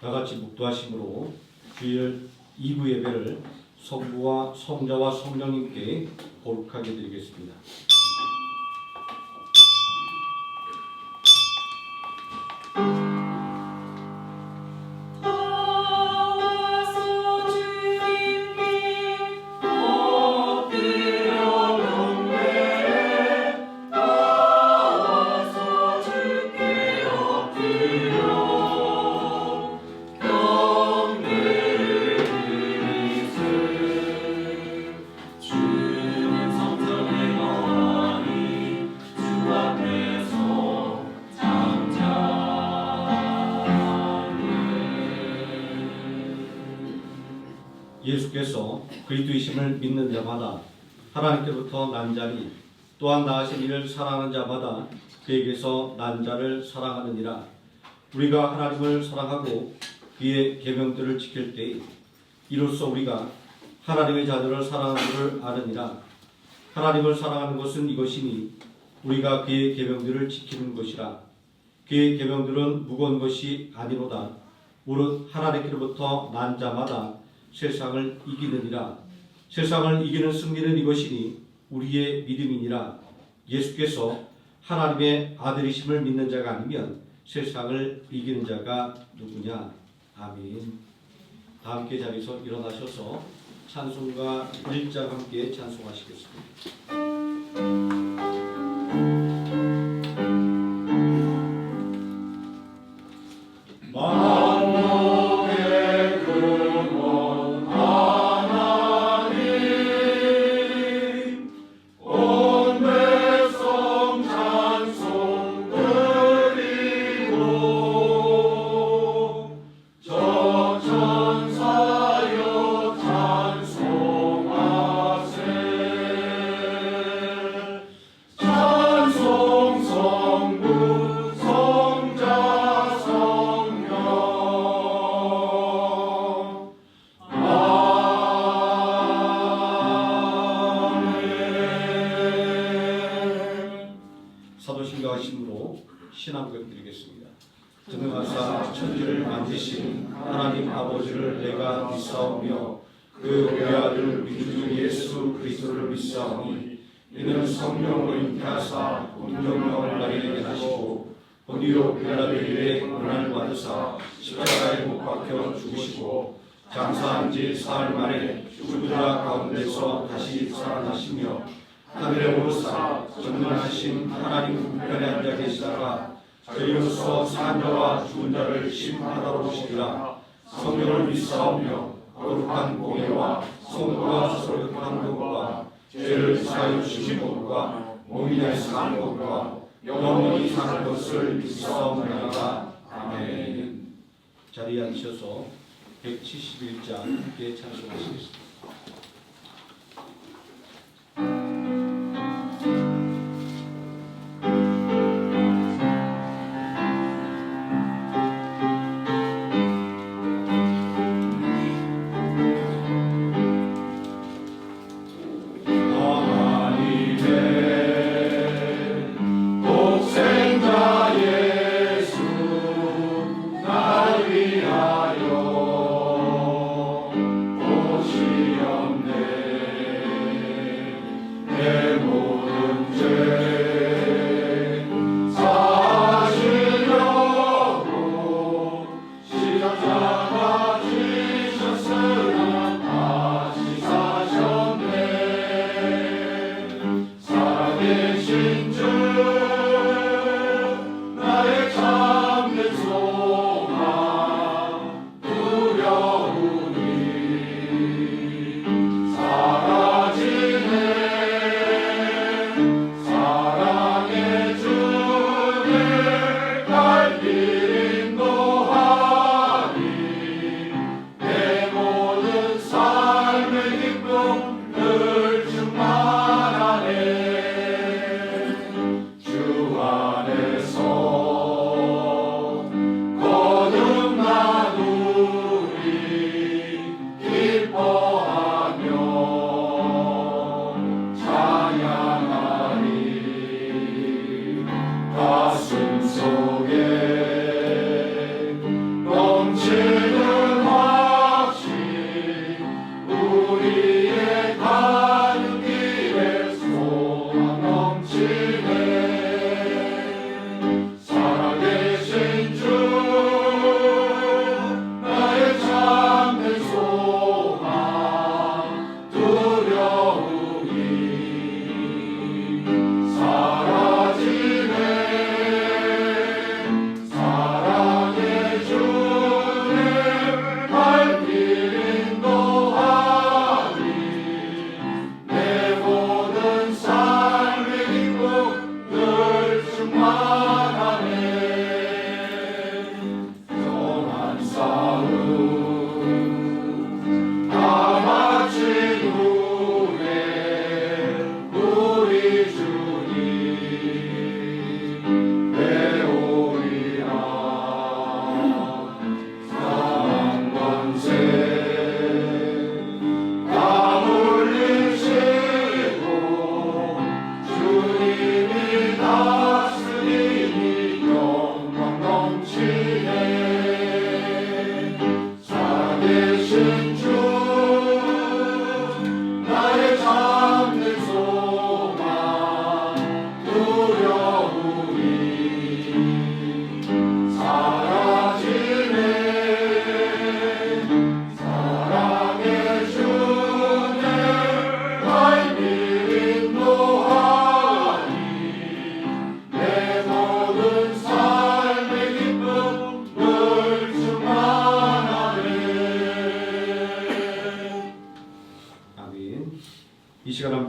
다같이 묵도하심으로 주일 2부 예배를 성부와 성자와 성령님께 거룩하게 드리겠습니다. 예수께서 그리스도이심을 믿는 자마다 하나님께로부터 난 자니 또한 나으신 이를 사랑하는 자마다 그에게서 난 자를 사랑하느니라. 우리가 하나님을 사랑하고 그의 계명들을 지킬 때에 이로써 우리가 하나님의 자들을 사랑하는 줄을 아느니라. 하나님을 사랑하는 것은 이것이니 우리가 그의 계명들을 지키는 것이라. 그의 계명들은 무거운 것이 아니로다. 오롯 하나님께로부터 난 자마다 세상을 이기느니라. 세상을 이기는 승리는 이것이니 우리의 믿음이니라. 예수께서 하나님의 아들이심을 믿는 자가 아니면 세상을 이기는 자가 누구냐. 아멘. 다 함께 자리에서 일어나셔서 찬송가 1장 함께 찬송하시겠습니다. 사도신강하심으로 신앙고백 드리겠습니다. 전능하사 천지를 만드신 하나님 아버지를 내가 믿사오며 그 외아들 우리 주 예수 그리스도를 믿사오니 이는 성령으로 잉태하사 운명령을 나에게 하시고 본디오 빌라도의 일에 고난을 받으사 십자가에 못 박혀 죽으시고 장사한 지 사흘 만에 죽은 자 가운데서 다시 살아나시며 하늘에 오르사 전능하신 하나님 우편에 앉아 계시다가 저희로서 산 자와 죽은 자를 심판하러 오시리라. 성령을 믿사오며 거룩한 공예와 성도가 서로 교통하는 것과 죄를 사하여 주신 것과 몸이 날 사는 것과 영원히 사는 것을 믿사옵나이다. 아멘. 자리에 앉으셔서 171장 함께 찬송하시겠습니다. 날 위하여 오시옵소서.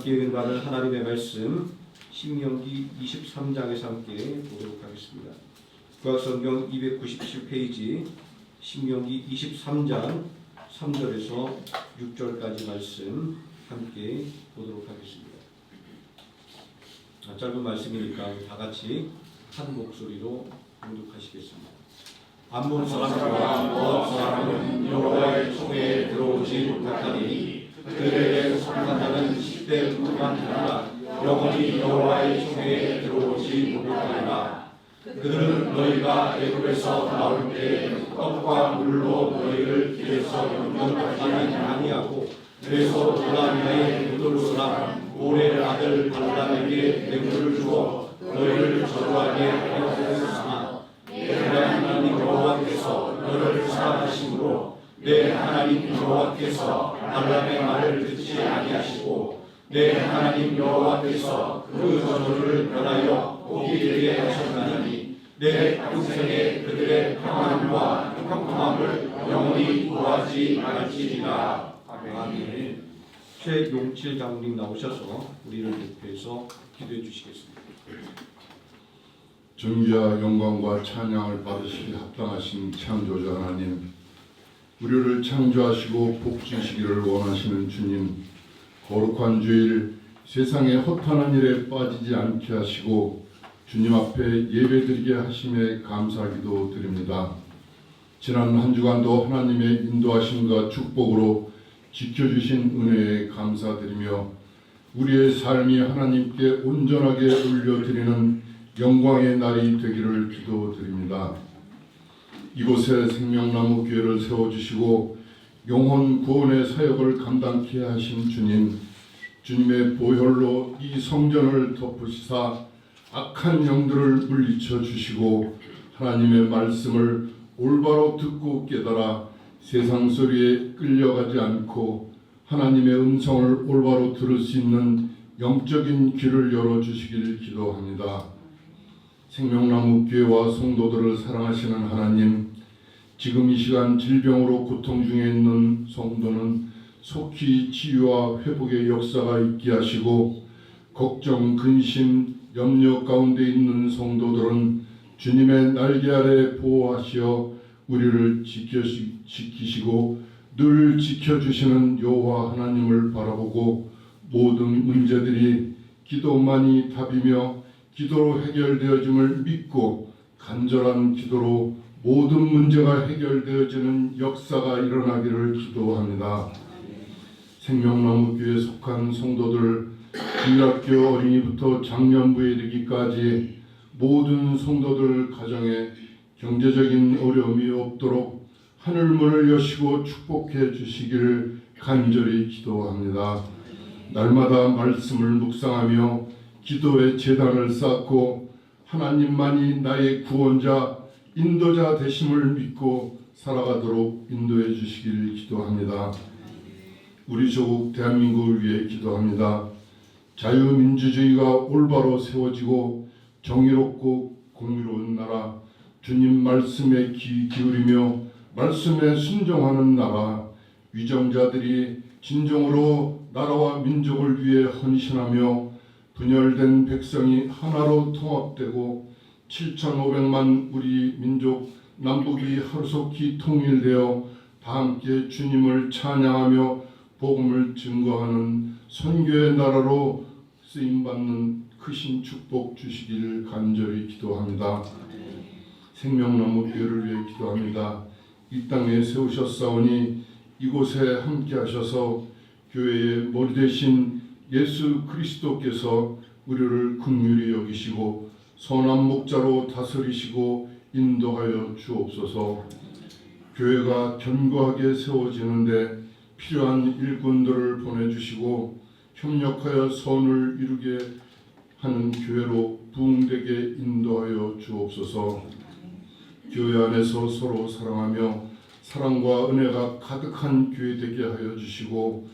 함께 읽는 하나님의 말씀 신명기 23장에서 함께 보도록 하겠습니다. 구약성경 297페이지 신명기 23장 3절에서 6절까지 말씀 함께 보도록 하겠습니다. 짧은 말씀이니까 다 같이 한 목소리로 봉독하시겠습니다. 암몬 사람과 모압 사람은 여호와의 총회에 들어오지 못하니 그들에게 속한 자는 10대 뿐만 아니라 영원히 여호와의 총회에 들어오지 못하리라. 그들은 너희가 애굽에서 나올 때 떡과 물로 너희를 길에서 영접하지 아니하고 그래서 돌라미의 무돌사람 오레의 아들 발람에게 뇌물을 주어 너희를 저주하게 하였으나 내 하나님 여호와께서 너를 사랑하심으로 내 하나님 여호와께서 발람의 말을 듣지 아니하시고 내 하나님 여호와께서 그 저주를 변하여 오게 되게 하셨나니 내 평생에 그들의 평안과 평통함을 영원히 구하지 말지니라. 아멘. 최용칠 장로님 나오셔서 우리를 대표해서 기도해 주시겠습니다. 존귀와 영광과 찬양을 받으시기 합당하신 창조주 하나님, 우리를 창조하시고 복주시기를 원하시는 주님, 거룩한 주일 세상의 허탄한 일에 빠지지 않게 하시고 주님 앞에 예배드리게 하심에 감사기도 드립니다. 지난 한 주간도 하나님의 인도하심과 축복으로 지켜주신 은혜에 감사드리며 우리의 삶이 하나님께 온전하게 올려드리는 영광의 날이 되기를 기도드립니다. 이곳에 생명나무 교회를 세워주시고 영혼 구원의 사역을 감당케 하신 주님, 주님의 보혈로 이 성전을 덮으시사 악한 영들을 물리쳐 주시고 하나님의 말씀을 올바로 듣고 깨달아 세상 소리에 끌려가지 않고 하나님의 음성을 올바로 들을 수 있는 영적인 귀를 열어주시길 기도합니다. 생명나무 교회와 성도들을 사랑하시는 하나님, 지금 이 시간 질병으로 고통 중에 있는 성도는 속히 치유와 회복의 역사가 있게 하시고 걱정, 근심, 염려 가운데 있는 성도들은 주님의 날개 아래 보호하시어 우리를 지키시고 늘 지켜주시는 여호와 하나님을 바라보고 모든 문제들이 기도만이 답이며 기도로 해결되어짐을 믿고 간절한 기도로 모든 문제가 해결되어지는 역사가 일어나기를 기도합니다. 생명나무 교회에 속한 성도들 주일학교 어린이부터 장년부에 이르기까지 모든 성도들 가정에 경제적인 어려움이 없도록 하늘문을 여시고 축복해 주시기를 간절히 기도합니다. 날마다 말씀을 묵상하며 기도의 제단을 쌓고 하나님만이 나의 구원자, 인도자 되심을 믿고 살아가도록 인도해 주시기를 기도합니다. 우리 조국 대한민국을 위해 기도합니다. 자유민주주의가 올바로 세워지고 정의롭고 공의로운 나라, 주님 말씀에 귀 기울이며 말씀에 순종하는 나라, 위정자들이 진정으로 나라와 민족을 위해 헌신하며 분열된 백성이 하나로 통합되고 7,500만 우리 민족 남북이 하루속히 통일되어 다 함께 주님을 찬양하며 복음을 증거하는 선교의 나라로 쓰임받는 크신 축복 주시기를 간절히 기도합니다. 생명나무 교회를 위해 기도합니다. 이 땅에 세우셨사오니 이곳에 함께 하셔서 교회의 머리 되신 예수 그리스도께서 우리를 긍휼히 여기시고 선한 목자로 다스리시고 인도하여 주옵소서. 교회가 견고하게 세워지는데 필요한 일꾼들을 보내주시고 협력하여 선을 이루게 하는 교회로 부흥되게 인도하여 주옵소서. 교회 안에서 서로 사랑하며 사랑과 은혜가 가득한 교회 되게 하여 주시고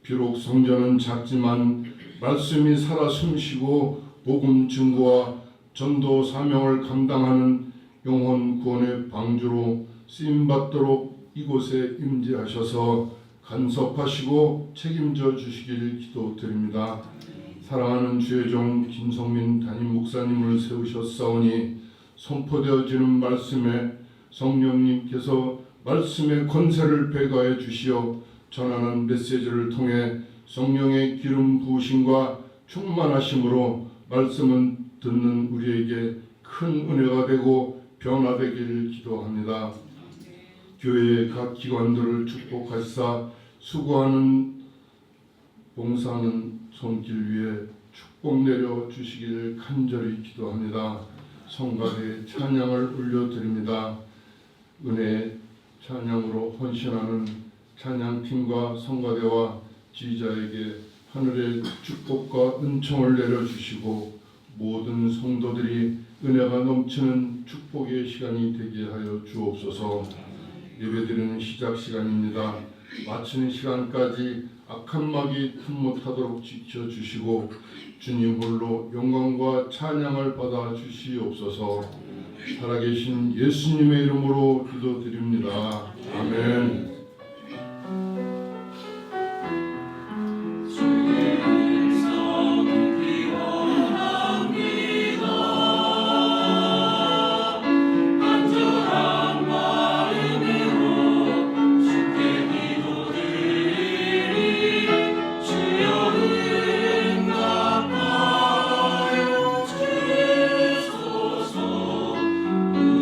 비록 성전은 작지만 말씀이 살아 숨쉬고 복음 증거와 전도 사명을 감당하는 영혼 구원의 방주로 쓰임받도록 이곳에 임재하셔서 간섭하시고 책임져 주시길 기도드립니다. 사랑하는 주의 종 김성민 담임 목사님을 세우셨사오니 선포되어지는 말씀에 성령님께서 말씀의 권세를 배가해 주시어 전하는 메시지를 통해 성령의 기름 부으심과 충만하심으로 말씀은 듣는 우리에게 큰 은혜가 되고 변화되기를 기도합니다. 교회의 각 기관들을 축복하시사 수고하는 봉사하는 손길 위에 축복 내려 주시기를 간절히 기도합니다. 성가대 찬양을 올려드립니다. 은혜 찬양으로 헌신하는 찬양팀과 성가대와 지휘자에게 하늘의 축복과 은총을 내려주시고 모든 성도들이 은혜가 넘치는 축복의 시간이 되게 하여 주옵소서. 예배드리는 시작 시간입니다. 마치는 시간까지 악한 마귀 틈 못하도록 지켜주시고 주님 홀로 영광과 찬양을 받아 주시옵소서. 살아계신 예수님의 이름으로 기도드립니다. 아멘.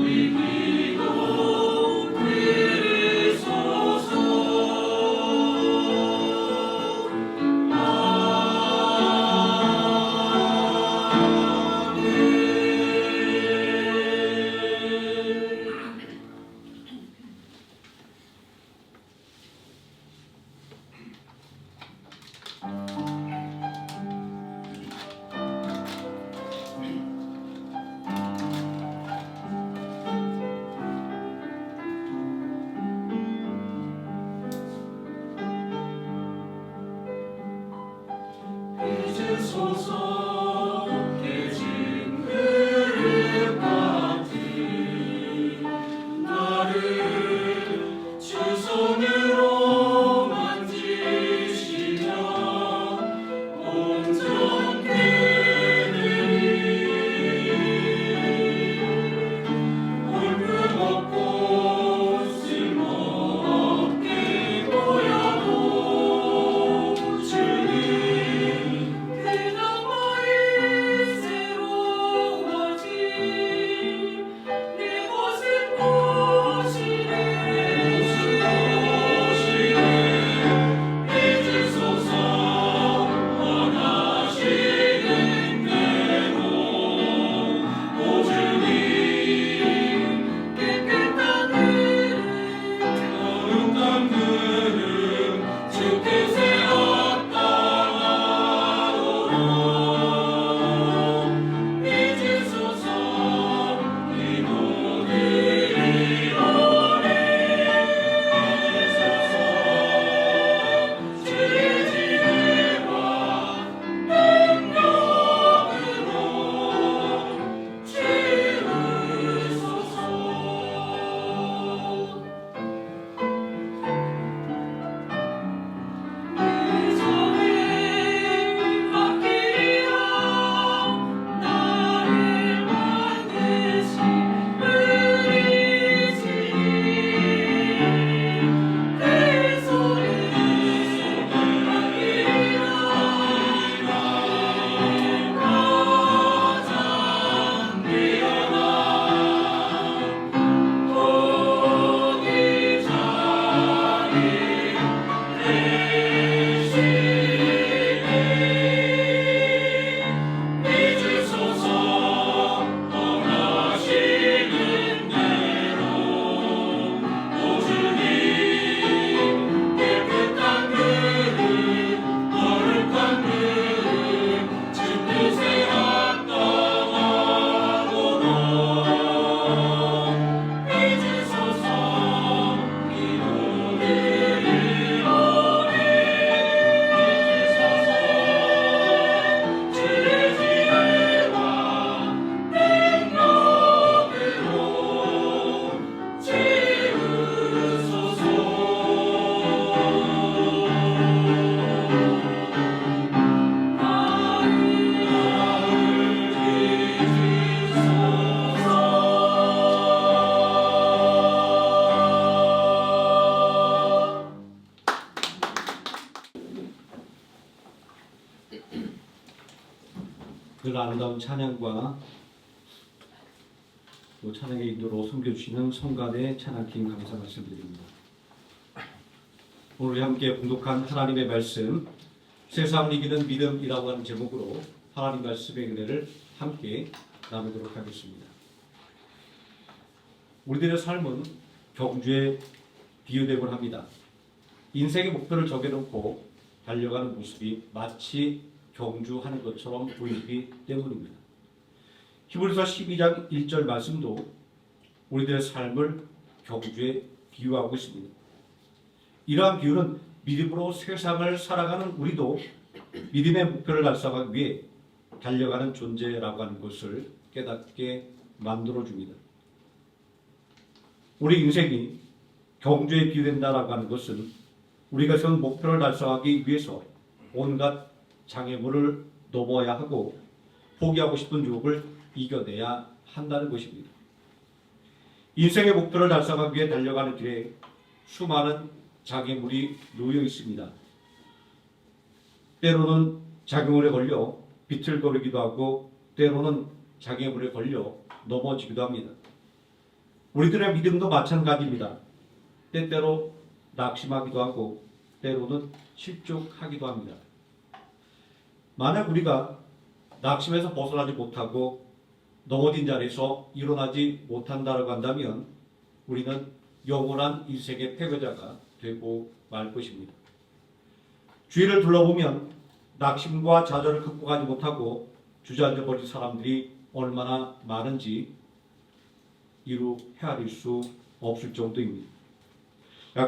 우리 기도 들으소서. 늘 아름다운 찬양과 또 찬양의 인도로 섬겨주시는 성가대 찬양팀 감사 말씀드립니다. 오늘 함께 봉독한 하나님의 말씀, 세상을 이기는 믿음이라고 하는 제목으로 하나님 말씀의 은혜를 함께 나누도록 하겠습니다. 우리들의 삶은 경주에 비유되곤 합니다. 인생의 목표를 정해놓고 달려가는 모습이 마치 경주하는 것처럼 보이기 때문입니다. 히브리서 12장 1절 말씀도 우리들의 삶을 경주에 비유하고 있습니다. 이러한 비유는 믿음으로 세상을 살아가는 우리도 믿음의 목표를 달성하기 위해 달려가는 존재라고 하는 것을 깨닫게 만들어줍니다. 우리 인생이 경주에 비유된다라고 하는 것은 우리가 세운 목표를 달성하기 위해서 온갖 장애물을 넘어야 하고 포기하고 싶은 유혹을 이겨내야 한다는 것입니다. 인생의 목표를 달성하기 위해 달려가는 길에 수많은 장애물이 놓여 있습니다. 때로는 장애물에 걸려 비틀거리기도 하고 때로는 장애물에 걸려 넘어지기도 합니다. 우리들의 믿음도 마찬가지입니다. 때때로 낙심하기도 하고 때로는 실족하기도 합니다. 만약 우리가 낙심에서 벗어나지 못하고 넘어진 자리에서 일어나지 못한다고 한다면 우리는 영원한 인생의 패배자가 되고 말 것입니다. 주위를 둘러보면 낙심과 좌절을 극복하지 못하고 주저앉아 버린 사람들이 얼마나 많은지 이루 헤아릴 수 없을 정도입니다.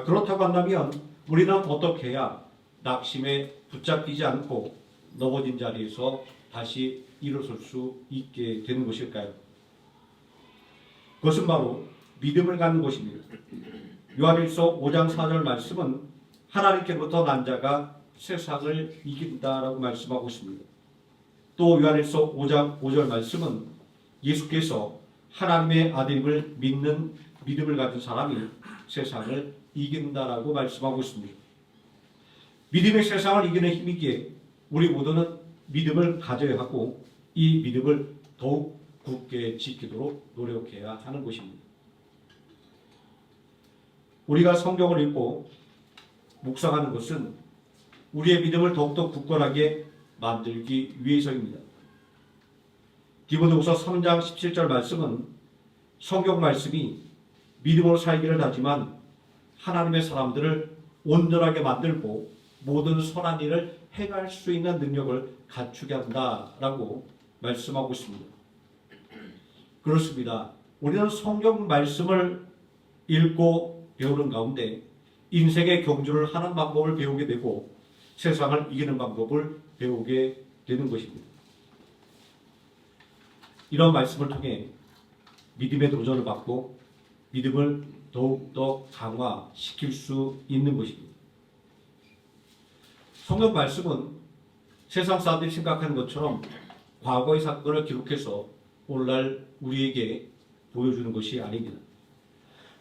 그렇다고 한다면 우리는 어떻게 해야 낙심에 붙잡히지 않고 넘어진 자리에서 다시 일어설 수 있게 되는 것일까요? 그것은 바로 믿음을 갖는 것입니다. 요한일서 5장 4절 말씀은 하나님께로부터 난 자가 세상을 이긴다라고 말씀하고 있습니다. 또 요한일서 5장 5절 말씀은 예수께서 하나님의 아들임을 믿는 믿음을 가진 사람이 세상을 이긴다라고 말씀하고 있습니다. 믿음의 세상을 이기는 힘이기에 우리 모두는 믿음을 가져야 하고 이 믿음을 더욱 굳게 지키도록 노력해야 하는 것입니다. 우리가 성경을 읽고 묵상하는 것은 우리의 믿음을 더욱더 굳건하게 만들기 위해서입니다. 디모데후서 3장 17절 말씀은 성경 말씀이 믿음으로 살기를 하지만 하나님의 사람들을 온전하게 만들고 모든 선한 일을 행할 수 있는 능력을 갖추게 한다라고 말씀하고 있습니다. 그렇습니다. 우리는 성경 말씀을 읽고 배우는 가운데 인생의 경주를 하는 방법을 배우게 되고 세상을 이기는 방법을 배우게 되는 것입니다. 이런 말씀을 통해 믿음의 도전을 받고 믿음을 더욱더 강화시킬 수 있는 것입니다. 성경 말씀은 세상 사람들이 생각하는 것처럼 과거의 사건을 기록해서 오늘날 우리에게 보여주는 것이 아닙니다.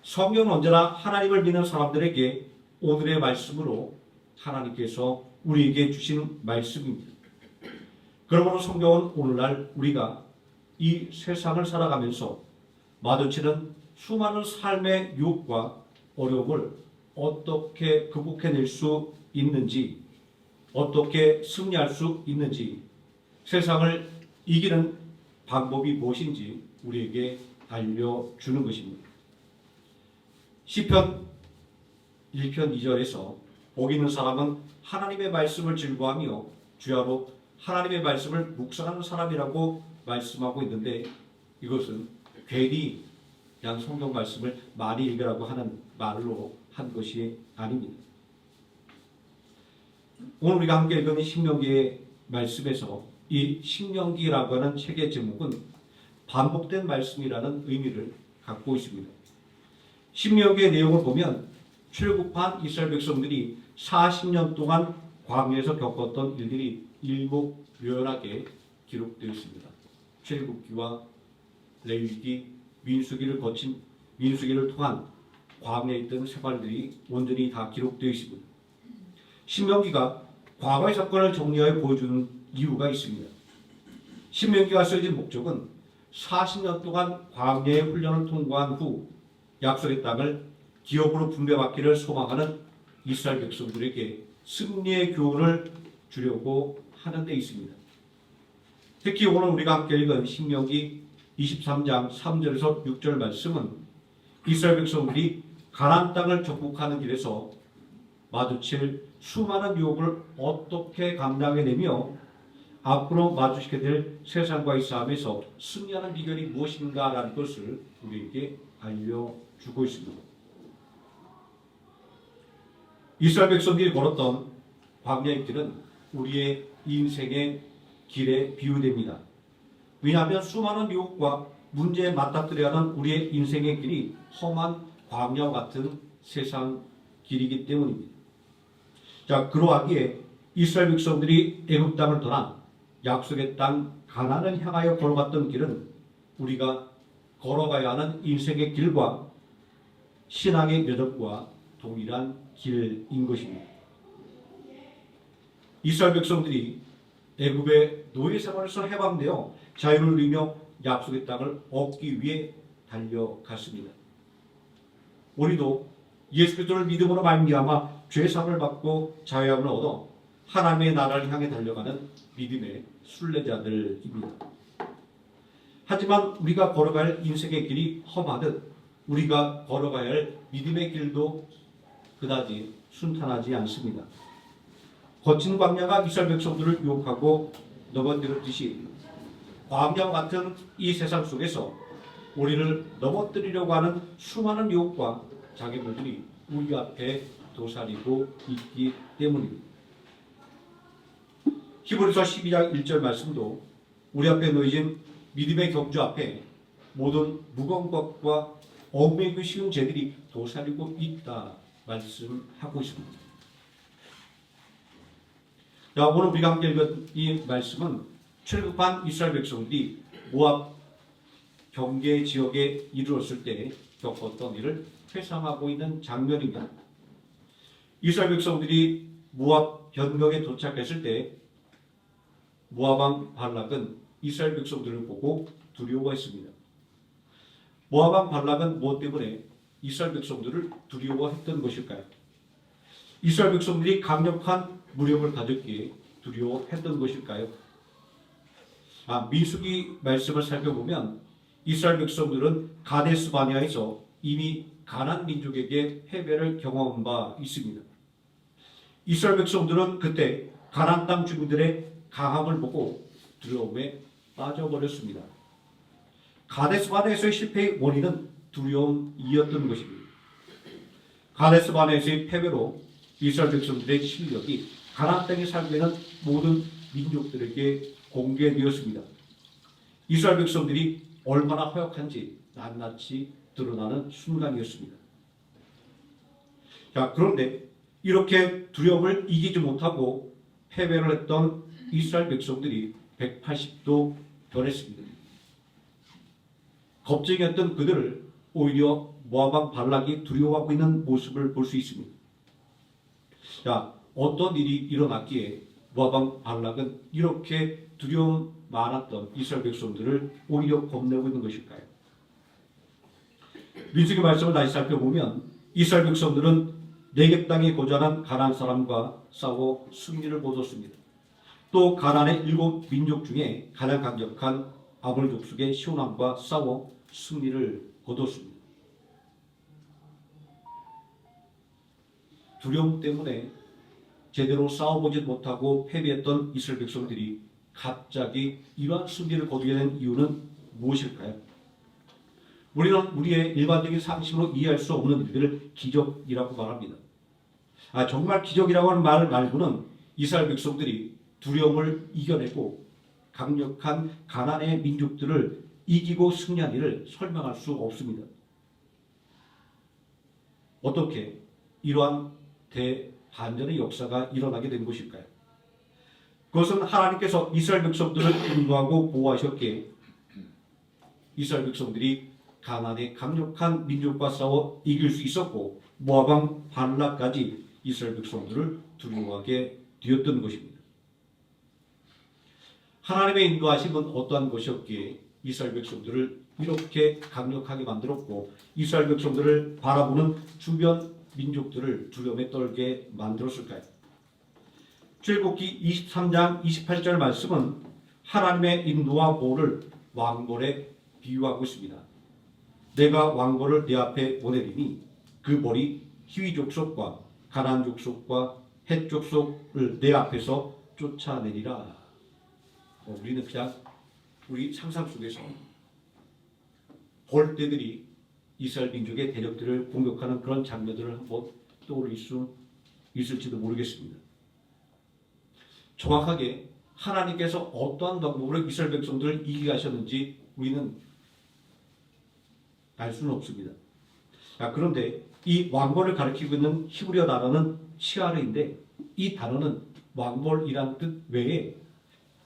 성경은 언제나 하나님을 믿는 사람들에게 오늘의 말씀으로 하나님께서 우리에게 주신 말씀입니다. 그러므로 성경은 오늘날 우리가 이 세상을 살아가면서 마주치는 수많은 삶의 유혹과 어려움을 어떻게 극복해낼 수 있는지, 어떻게 승리할 수 있는지, 세상을 이기는 방법이 무엇인지 우리에게 알려주는 것입니다. 시편 1편 2절에서 복 있는 사람은 하나님의 말씀을 즐거워하며 주야로 하나님의 말씀을 묵상하는 사람이라고 말씀하고 있는데 이것은 괜히 그냥 성경 말씀을 많이 읽으라고 하는 말로 한 것이 아닙니다. 오늘 우리가 함께 읽은 신명기의 말씀에서 이 신명기라고 하는 책의 제목은 반복된 말씀이라는 의미를 갖고 있습니다. 신명기의 내용을 보면 출국한 이스라엘 백성들이 40년 동안 광야에서 겪었던 일들이 일목요연하게 기록되어 있습니다. 출애굽기와 레위기, 민수기를 통한 광야에 있던 생활들이 온전히 다 기록되어 있습니다. 신명기가 과거의 사건을 정리하여 보여주는 이유가 있습니다. 신명기가 쓰여진 목적은 40년 동안 광야의 훈련을 통과한 후 약속의 땅을 기업으로 분배받기를 소망하는 이스라엘 백성들에게 승리의 교훈을 주려고 하는 데 있습니다. 특히 오늘 우리가 함께 읽은 신명기 23장 3절에서 6절 말씀은 이스라엘 백성들이 가나안 땅을 정복하는 길에서 마주칠 수많은 유혹을 어떻게 감당해내며 앞으로 마주치게 될 세상과의 싸움에서 승리하는 비결이 무엇인가라는 것을 우리에게 알려주고 있습니다. 이스라엘 백성들이 걸었던 광야의 길은 우리의 인생의 길에 비유됩니다. 왜냐하면 수많은 유혹과 문제에 맞닥뜨려야 하는 우리의 인생의 길이 험한 광야와 같은 세상 길이기 때문입니다. 자, 그러하기에 이스라엘 백성들이 애굽 땅을 떠나 약속의 땅 가나안을 향하여 걸어갔던 길은 우리가 걸어가야 하는 인생의 길과 신앙의 여정과 동일한 길인 것입니다. 이스라엘 백성들이 애굽의 노예 생활에서 해방되어 자유를 누리며 약속의 땅을 얻기 위해 달려갔습니다. 우리도 예수 그리스도를 믿음으로 말미암아 죄 사함을 받고 자유함을 얻어 하나님의 나라를 향해 달려가는 믿음의 순례자들입니다. 하지만 우리가 걸어갈 인생의 길이 험하듯 우리가 걸어가야 할 믿음의 길도 그다지 순탄하지 않습니다. 거친 광야가 이스라엘 백성들을 유혹하고 넘어뜨렸듯이 광야와 같은 이 세상 속에서 우리를 넘어뜨리려고 하는 수많은 유혹과 장애물들이 우리 앞에 도사리고 있기 때문입니다. 히브리서 12장 1절 말씀도 우리 앞에 놓여진 믿음의 경주 앞에 모든 무거운 것과 얽매이기 쉬운 죄들이 도사리고 있다 말씀하고 있습니다. 자, 오늘 우리가 함께 읽은 이 말씀은 출국한 이스라엘 백성들이 모압 경계 지역에 이르렀을 때 겪었던 일을 회상하고 있는 장면입니다. 이스라엘 백성들이 모압 변경에 도착했을 때 모압 왕 발락은 이스라엘 백성들을 보고 두려워했습니다. 모압 왕 발락은 무엇 때문에 이스라엘 백성들을 두려워했던 것일까요? 이스라엘 백성들이 강력한 무력을 가졌기에 두려워했던 것일까요? 민수기 말씀을 살펴보면 이스라엘 백성들은 가데스 바네아에서 이미 가나안 민족에게 패배를 경험한 바 있습니다. 이스라엘 백성들은 그때 가나안 땅 주민들의 강함을 보고 두려움에 빠져버렸습니다. 가데스 바네아에서의 실패의 원인은 두려움이었던 것입니다. 가데스 바네아에서의 패배로 이스라엘 백성들의 실력이 가나안 땅에 살고 있는 모든 민족들에게 공개되었습니다. 이스라엘 백성들이 얼마나 허약한지 낱낱이 드러나는 순간이었습니다. 자, 그런데 이렇게 두려움을 이기지 못하고 패배를 했던 이스라엘 백성들이 180도 변했습니다. 겁쟁이였던 그들을 오히려 모압 왕 발락이 두려워하고 있는 모습을 볼 수 있습니다. 자, 어떤 일이 일어났기에 모압 왕 발락은 이렇게 두려움 많았던 이스라엘 백성들을 오히려 겁내고 있는 것일까요? 민수기 말씀을 다시 살펴보면 이스라엘 백성들은 네겝 땅에 거주하는 가나안 사람과 싸워 승리를 거뒀습니다. 또 가나안의 7 민족 중에 가장 강력한 아모리 족속의 시온왕과 싸워 승리를 거뒀습니다. 두려움 때문에 제대로 싸워보지 못하고 패배했던 이스라엘 백성들이 갑자기 이러한 승리를 거두게 된 이유는 무엇일까요? 우리는 우리의 일반적인 상식으로 이해할 수 없는 일들을 기적이라고 말합니다. 정말 기적이라고 하는 말 말고는 이스라엘 백성들이 두려움을 이겨내고 강력한 가나안의 민족들을 이기고 승리한 일을 설명할 수 없습니다. 어떻게 이러한 대반전의 역사가 일어나게 된 것일까요? 그것은 하나님께서 이스라엘 백성들을 인도하고 보호하셨기에 이스라엘 백성들이 가나안의 강력한 민족과 싸워 이길 수 있었고 모압 왕 발락까지 이스라엘 백성들을 두려워하게 되었던 것입니다. 하나님의 인도하심은 어떠한 것이었기에 이스라엘 백성들을 이렇게 강력하게 만들었고 이스라엘 백성들을 바라보는 주변 민족들을 두려움에 떨게 만들었을까요? 출애굽기 23장 28절 말씀은 하나님의 인도와 보호를 왕벌에 비유하고 있습니다. 내가 왕벌을 내 앞에 보내리니 그 벌이 히위 족속과 가나안 족속과 헷 족속을 내 앞에서 쫓아내리라. 우리는 그냥 우리 상상 속에서 벌떼들이 이스라엘 민족의 대적들을 공격하는 그런 장면들을 한번 떠올릴 수 있을지도 모르겠습니다. 정확하게 하나님께서 어떠한 방법으로 이스라엘 백성들을 이기게 하셨는지 우리는 알 수는 없습니다. 그런데 이 왕벌을 가리키고 있는 히브리어 단어는 시아르인데 이 단어는 왕벌이란 뜻 외에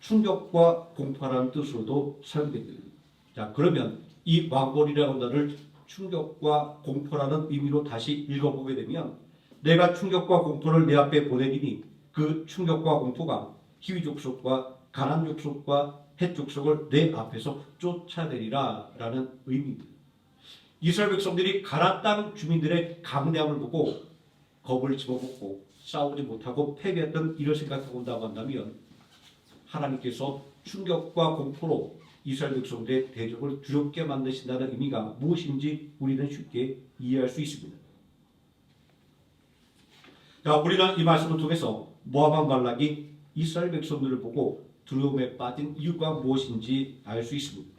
충격과 공포라는 뜻으로도 사용됩니다. 그러면 이 왕벌이라는 단어를 충격과 공포라는 의미로 다시 읽어보게 되면 내가 충격과 공포를 내 앞에 보내리니 그 충격과 공포가 히위 족속과 가나안 족속과 헷 족속을 내 앞에서 쫓아내리라 라는 의미입니다. 이스라엘 백성들이 가나안 땅 주민들의 강대함을 보고 겁을 집어먹고 싸우지 못하고 패배했던 일을 생각해 본다고 한다면 하나님께서 충격과 공포로 이스라엘 백성들의 대적을 두렵게 만드신다는 의미가 무엇인지 우리는 쉽게 이해할 수 있습니다. 우리는 이 말씀을 통해서 모압 왕 발락이 이스라엘 백성들을 보고 두려움에 빠진 이유가 무엇인지 알 수 있습니다.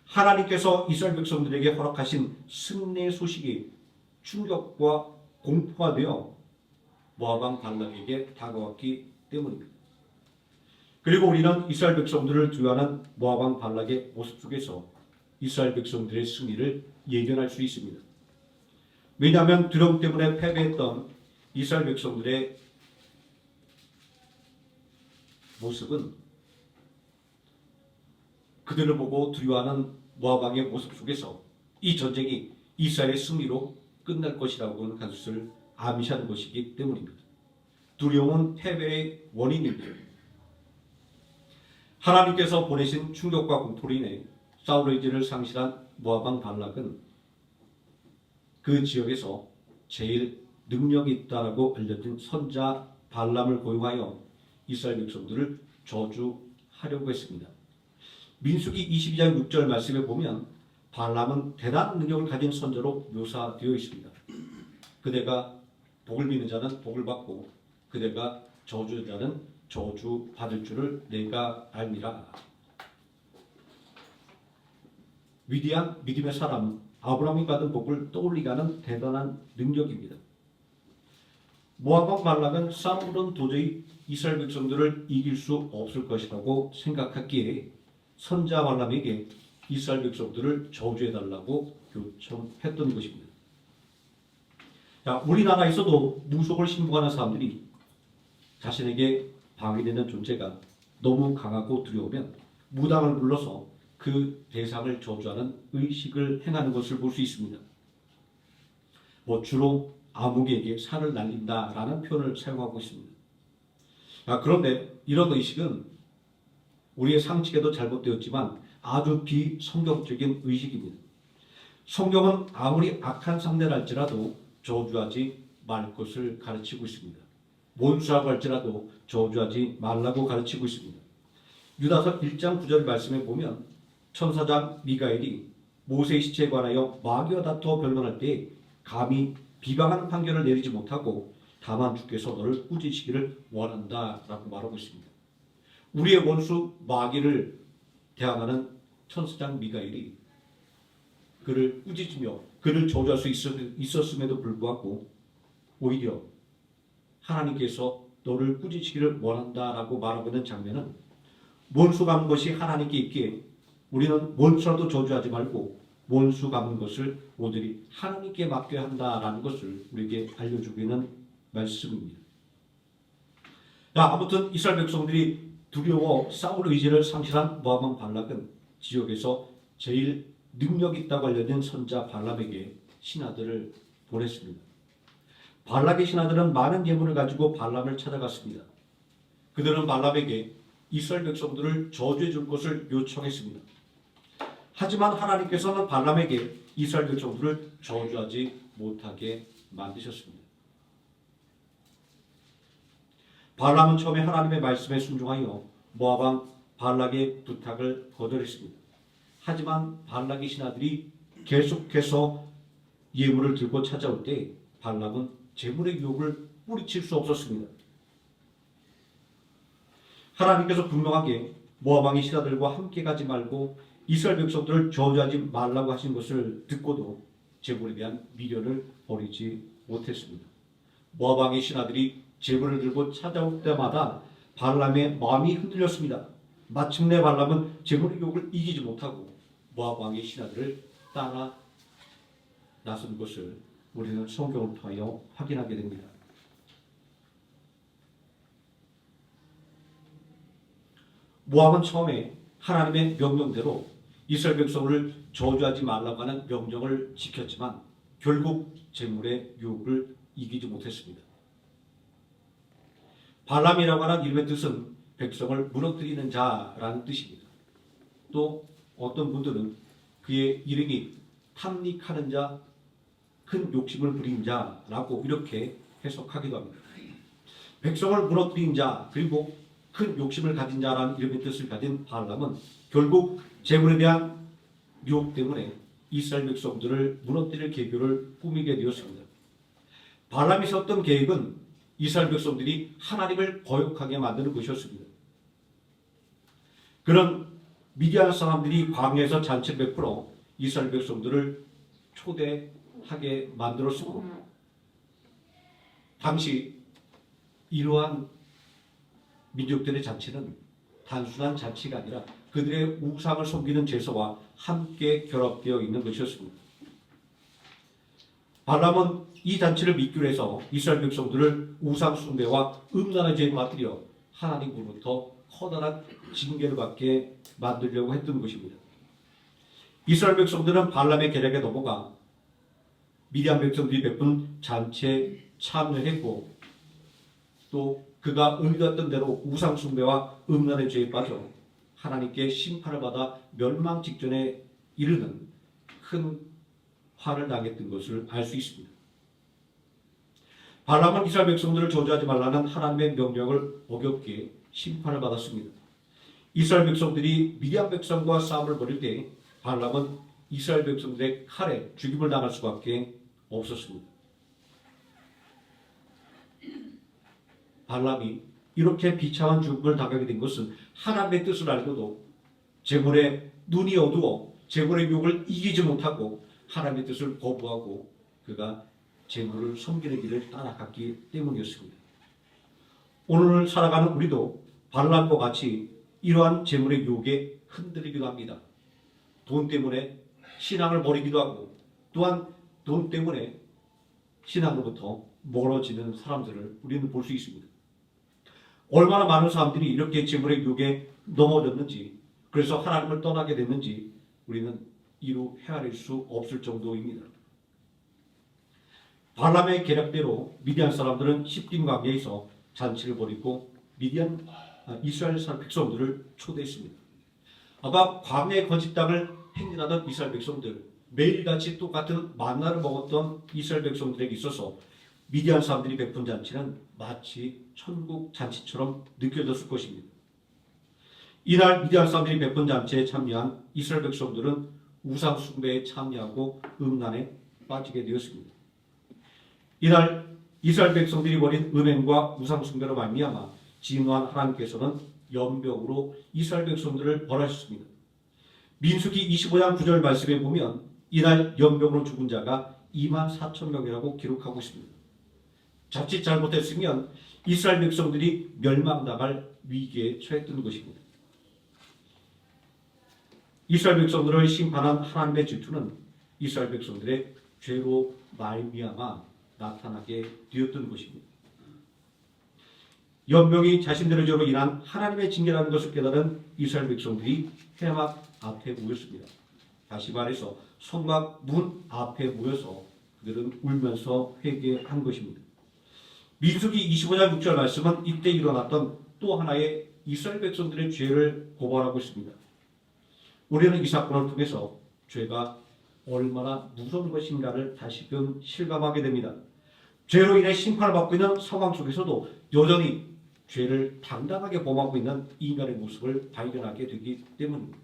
하나님께서 이스라엘 백성들에게 허락하신 승리의 소식이 충격과 공포가 되어 모압 왕 발락에게 다가왔기 때문입니다. 그리고 우리는 이스라엘 백성들을 두려워하는 모압 왕 발락의 모습 속에서 이스라엘 백성들의 승리를 예견할 수 있습니다. 왜냐하면 두려움 때문에 패배했던 이스라엘 백성들의 모습은 그들을 보고 두려워하는 모압 왕의 모습 속에서 이 전쟁이 이스라엘의 승리로 끝날 것이라고 하는 것을 암시하는 것이기 때문입니다. 두려움은 패배의 원인입니다. 하나님께서 보내신 충격과 공포로 인해 사울의 의지를 상실한 모압 왕 발락은 그 지역에서 제일 능력이 있다라고 알려진 선자 발람을 고용하여 이스라엘 백성들을 저주하려고 했습니다. 민수기 22장 6절 말씀에 보면 발람은 대단한 능력을 가진 선자로 묘사되어 있습니다. 그대가 복을 비는 자는 복을 받고 그대가 저주하는 자는 저주 받을 줄을 내가 알미라. 위대한 믿음의 사람은 아브라함이 받은 복을 떠올리게 하는 대단한 능력입니다. 모압 왕 발락은 싸움으로는 도저히 이스라엘 백성들을 이길 수 없을 것이라고 생각했기에 선자 발람에게 이스라엘 백성들을 저주해달라고 요청했던 것입니다. 우리나라에서도 무속을 신봉하는 사람들이 자신에게 방해되는 존재가 너무 강하고 두려우면 무당을 불러서 그 대상을 저주하는 의식을 행하는 것을 볼 수 있습니다. 주로 아무개에게 살을 날린다라는 표현을 사용하고 있습니다. 그런데 이런 의식은 우리의 상식에도 잘못되었지만 아주 비성경적인 의식입니다. 성경은 아무리 악한 상대를 할지라도 저주하지 말 것을 가르치고 있습니다. 원수라고 할지라도 저주하지 말라고 가르치고 있습니다. 유다서 1장 9절 말씀에 보면 천사장 미가엘이 모세의 시체에 관하여 마귀와 다투어 변론할 때 감히 비방하는 판결을 내리지 못하고 다만 주께서 너를 꾸짖으시기를 원한다라고 말하고 있습니다. 우리의 원수 마귀를 대항하는 천사장 미가엘이 그를 꾸짖으며 그를 저주할 수 있었음에도 불구하고 오히려 하나님께서 너를 꾸짖으시기를 원한다라고 말하고 있는 장면은 원수 갚는 것이 하나님께 있기에 우리는 원수라도 저주하지 말고 원수 갚는 것을 오늘이 하나님께 맡겨야 한다라는 것을 우리에게 알려주고 있는 말씀입니다. 아무튼 이스라엘 백성들이 두려워 싸울 의지를 상실한 모압 왕 발락은 지역에서 제일 능력 있다고 알려진 선자 발람에게 신하들을 보냈습니다. 발락의 신하들은 많은 예물을 가지고 발람을 찾아갔습니다. 그들은 발람에게 이스라엘 백성들을 저주해 줄 것을 요청했습니다. 하지만 하나님께서는 발람에게 이스라엘 백성들을 저주하지 못하게 만드셨습니다. 발람은 처음에 하나님의 말씀에 순종하여 모압 왕 발락의 부탁을 거절했습니다. 하지만 발락의 신하들이 계속해서 예물을 들고 찾아올 때 발락은 재물의 유혹을 뿌리칠 수 없었습니다. 하나님께서 분명하게 모압 왕의 신하들과 함께 가지 말고 이스라엘 백성들을 저주하지 말라고 하신 것을 듣고도 재물에 대한 미련을 버리지 못했습니다. 모압 왕의 신하들이 재물을 들고 찾아올 때마다 발람의 마음이 흔들렸습니다. 마침내 발람은 재물의 유혹을 이기지 못하고 모압 왕의 신하들을 따라 나선 것을 우리는 성경을 통하여 확인하게 됩니다. 모압은 처음에 하나님의 명령대로 이스라엘 백성을 저주하지 말라고 하는 명령을 지켰지만 결국 재물의 유혹을 이기지 못했습니다. 발람이라고 하는 이름의 뜻은 백성을 무너뜨리는 자라는 뜻입니다. 또 어떤 분들은 그의 이름이 탐닉하는 자, 큰 욕심을 부린 자라고 이렇게 해석하기도 합니다. 백성을 무너뜨린 자 그리고 큰 욕심을 가진 자라는 이름의 뜻을 가진 발람은 결국 재물에 대한 유혹 때문에 이스라엘 백성들을 무너뜨릴 계획을 꾸미게 되었습니다. 발람이 세웠던 계획은 이스라엘 백성들이 하나님을 거역하게 만드는 것이었습니다. 그런 미디안 사람들이 광야에서 잔치를 베풀어 이스라엘 백성들을 초대하게 만들었고 당시 이러한 민족들의 잔치는 단순한 잔치가 아니라 그들의 우상을 섬기는 제사와 함께 결합되어 있는 것이었습니다. 발람은 이 잔치를 미끼로 해서 이스라엘 백성들을 우상 숭배와 음란의 죄에 빠뜨려 하나님으로부터 커다란 징계를 받게 만들려고 했던 것입니다. 이스라엘 백성들은 발람의 계략에 넘어가 미디안 백성들이 베푼 잔치에 참여했고 또 그가 의도했던 대로 우상 숭배와 음란의 죄에 빠져 하나님께 심판을 받아 멸망 직전에 이르는 큰 화를 당했던 것을 알 수 있습니다. 발람은 이스라엘 백성들을 저주하지 말라는 하나님의 명령을 어겼기에 심판을 받았습니다. 이스라엘 백성들이 미디안 백성과 싸움을 벌일 때 발람은 이스라엘 백성들의 칼에 죽임을 당할 수밖에 없었습니다. 발람이 이렇게 비참한 죽음을 당하게 된 것은 하나님의 뜻을 알고도 재물에 눈이 어두워 재물의 유혹을 이기지 못하고 하나님의 뜻을 거부하고 그가 재물을 섬기는 길을 따라갔기 때문이었습니다. 오늘 살아가는 우리도 발람과 같이 이러한 재물의 유혹에 흔들리기도 합니다. 돈 때문에 신앙을 버리기도 하고 또한 돈 때문에 신앙으로부터 멀어지는 사람들을 우리는 볼 수 있습니다. 얼마나 많은 사람들이 이렇게 재물의 유혹에 넘어졌는지 그래서 하나님을 떠나게 됐는지 우리는 이루 헤아릴 수 없을 정도입니다. 발람의 계략대로 미디안 사람들은 시딤 광야에서 잔치를 벌이고 이스라엘 백성들을 초대했습니다. 아마 광야의 거짓 땅을 행진하던 이스라엘 백성들 매일같이 똑같은 만나를 먹었던 이스라엘 백성들에게 있어서 미디안 사람들이 베푼 잔치는 마치 천국 잔치처럼 느껴졌을 것입니다. 이날 미디안 사람들이 베푼 잔치에 참여한 이스라엘 백성들은 우상 숭배에 참여하고 음란에 빠지게 되었습니다. 이날 이스라엘 백성들이 벌인 음행과 우상 숭배로 말미암아 진노한 하나님께서는 연병으로 이스라엘 백성들을 벌하셨습니다. 민수기 25장 9절 말씀에 보면 이날 연병으로 죽은 자가 24,000명이라고 기록하고 있습니다. 자칫 잘못했으면 이스라엘 백성들이 멸망당할 위기에 처했던 것입니다. 이스라엘 백성들을 심판한 하나님의 질투는 이스라엘 백성들의 죄로 말미암아 나타나게 되었던 것입니다. 연병이 자신들의 죄로 인한 하나님의 징계라는 것을 깨달은 이스라엘 백성들이 회막 앞에 모였습니다. 다시 말해서 성막 문 앞에 모여서 그들은 울면서 회개한 것입니다. 민수기 25장 6절 말씀은 이때 일어났던 또 하나의 이스라엘 백성들의 죄를 고발하고 있습니다. 우리는 이 사건을 통해서 죄가 얼마나 무서운 것인가를 다시금 실감하게 됩니다. 죄로 인해 심판을 받고 있는 상황 속에서도 여전히 죄를 당당하게 범하고 있는 인간의 모습을 발견하게 되기 때문입니다.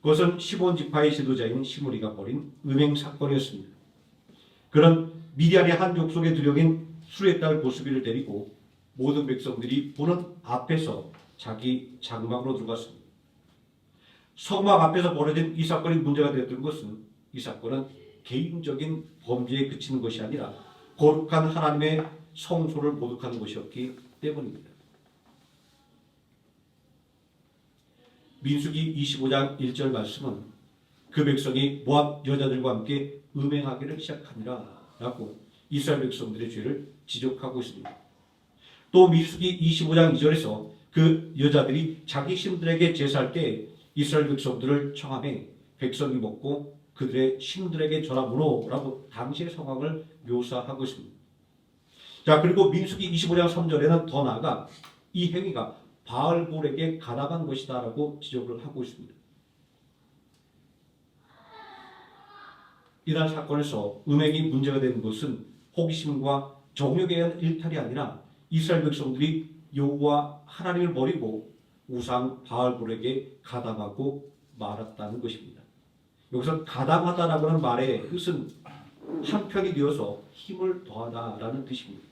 그것은 시몬 지파의 지도자인 시므리가 벌인 음행 사건이었습니다. 그는 미디안의 한 족속에 들여긴 수레 딸 보스비를 데리고 모든 백성들이 보는 앞에서 자기 장막으로 들어갔습니다. 성막 앞에서 벌어진 이 사건이 문제가 되었던 것은 이 사건은 개인적인 범죄에 그치는 것이 아니라 거룩한 하나님의 성소를 모독하는 것이었기 때문입니다. 민수기 25장 1절 말씀은 그 백성이 모압 여자들과 함께 음행하기를 시작하니라 라고 이스라엘 백성들의 죄를 지적하고 있습니다. 또 민수기 25장 2절에서 그 여자들이 자기 신들에게 제사할 때 이스라엘 백성들을 청함해 백성이 먹고 그들의 신들에게 절하므로라고 당시의 상황을 묘사하고 있습니다. 자, 그리고 민수기 25장 3절에는 더 나아가 이 행위가 바알볼에게 가담한 것이다라고 지적을 하고 있습니다. 이날 사건에서 음행이 문제가 되는 것은 호기심과 정욕에 의한 일탈이 아니라 이스라엘 백성들이 여호와 하나님을 버리고 우상 바알볼에게 가담하고 말았다는 것입니다. 여기서 가담하다라고 하는 말의 뜻은 한편이 되어서 힘을 더하다라는 뜻입니다.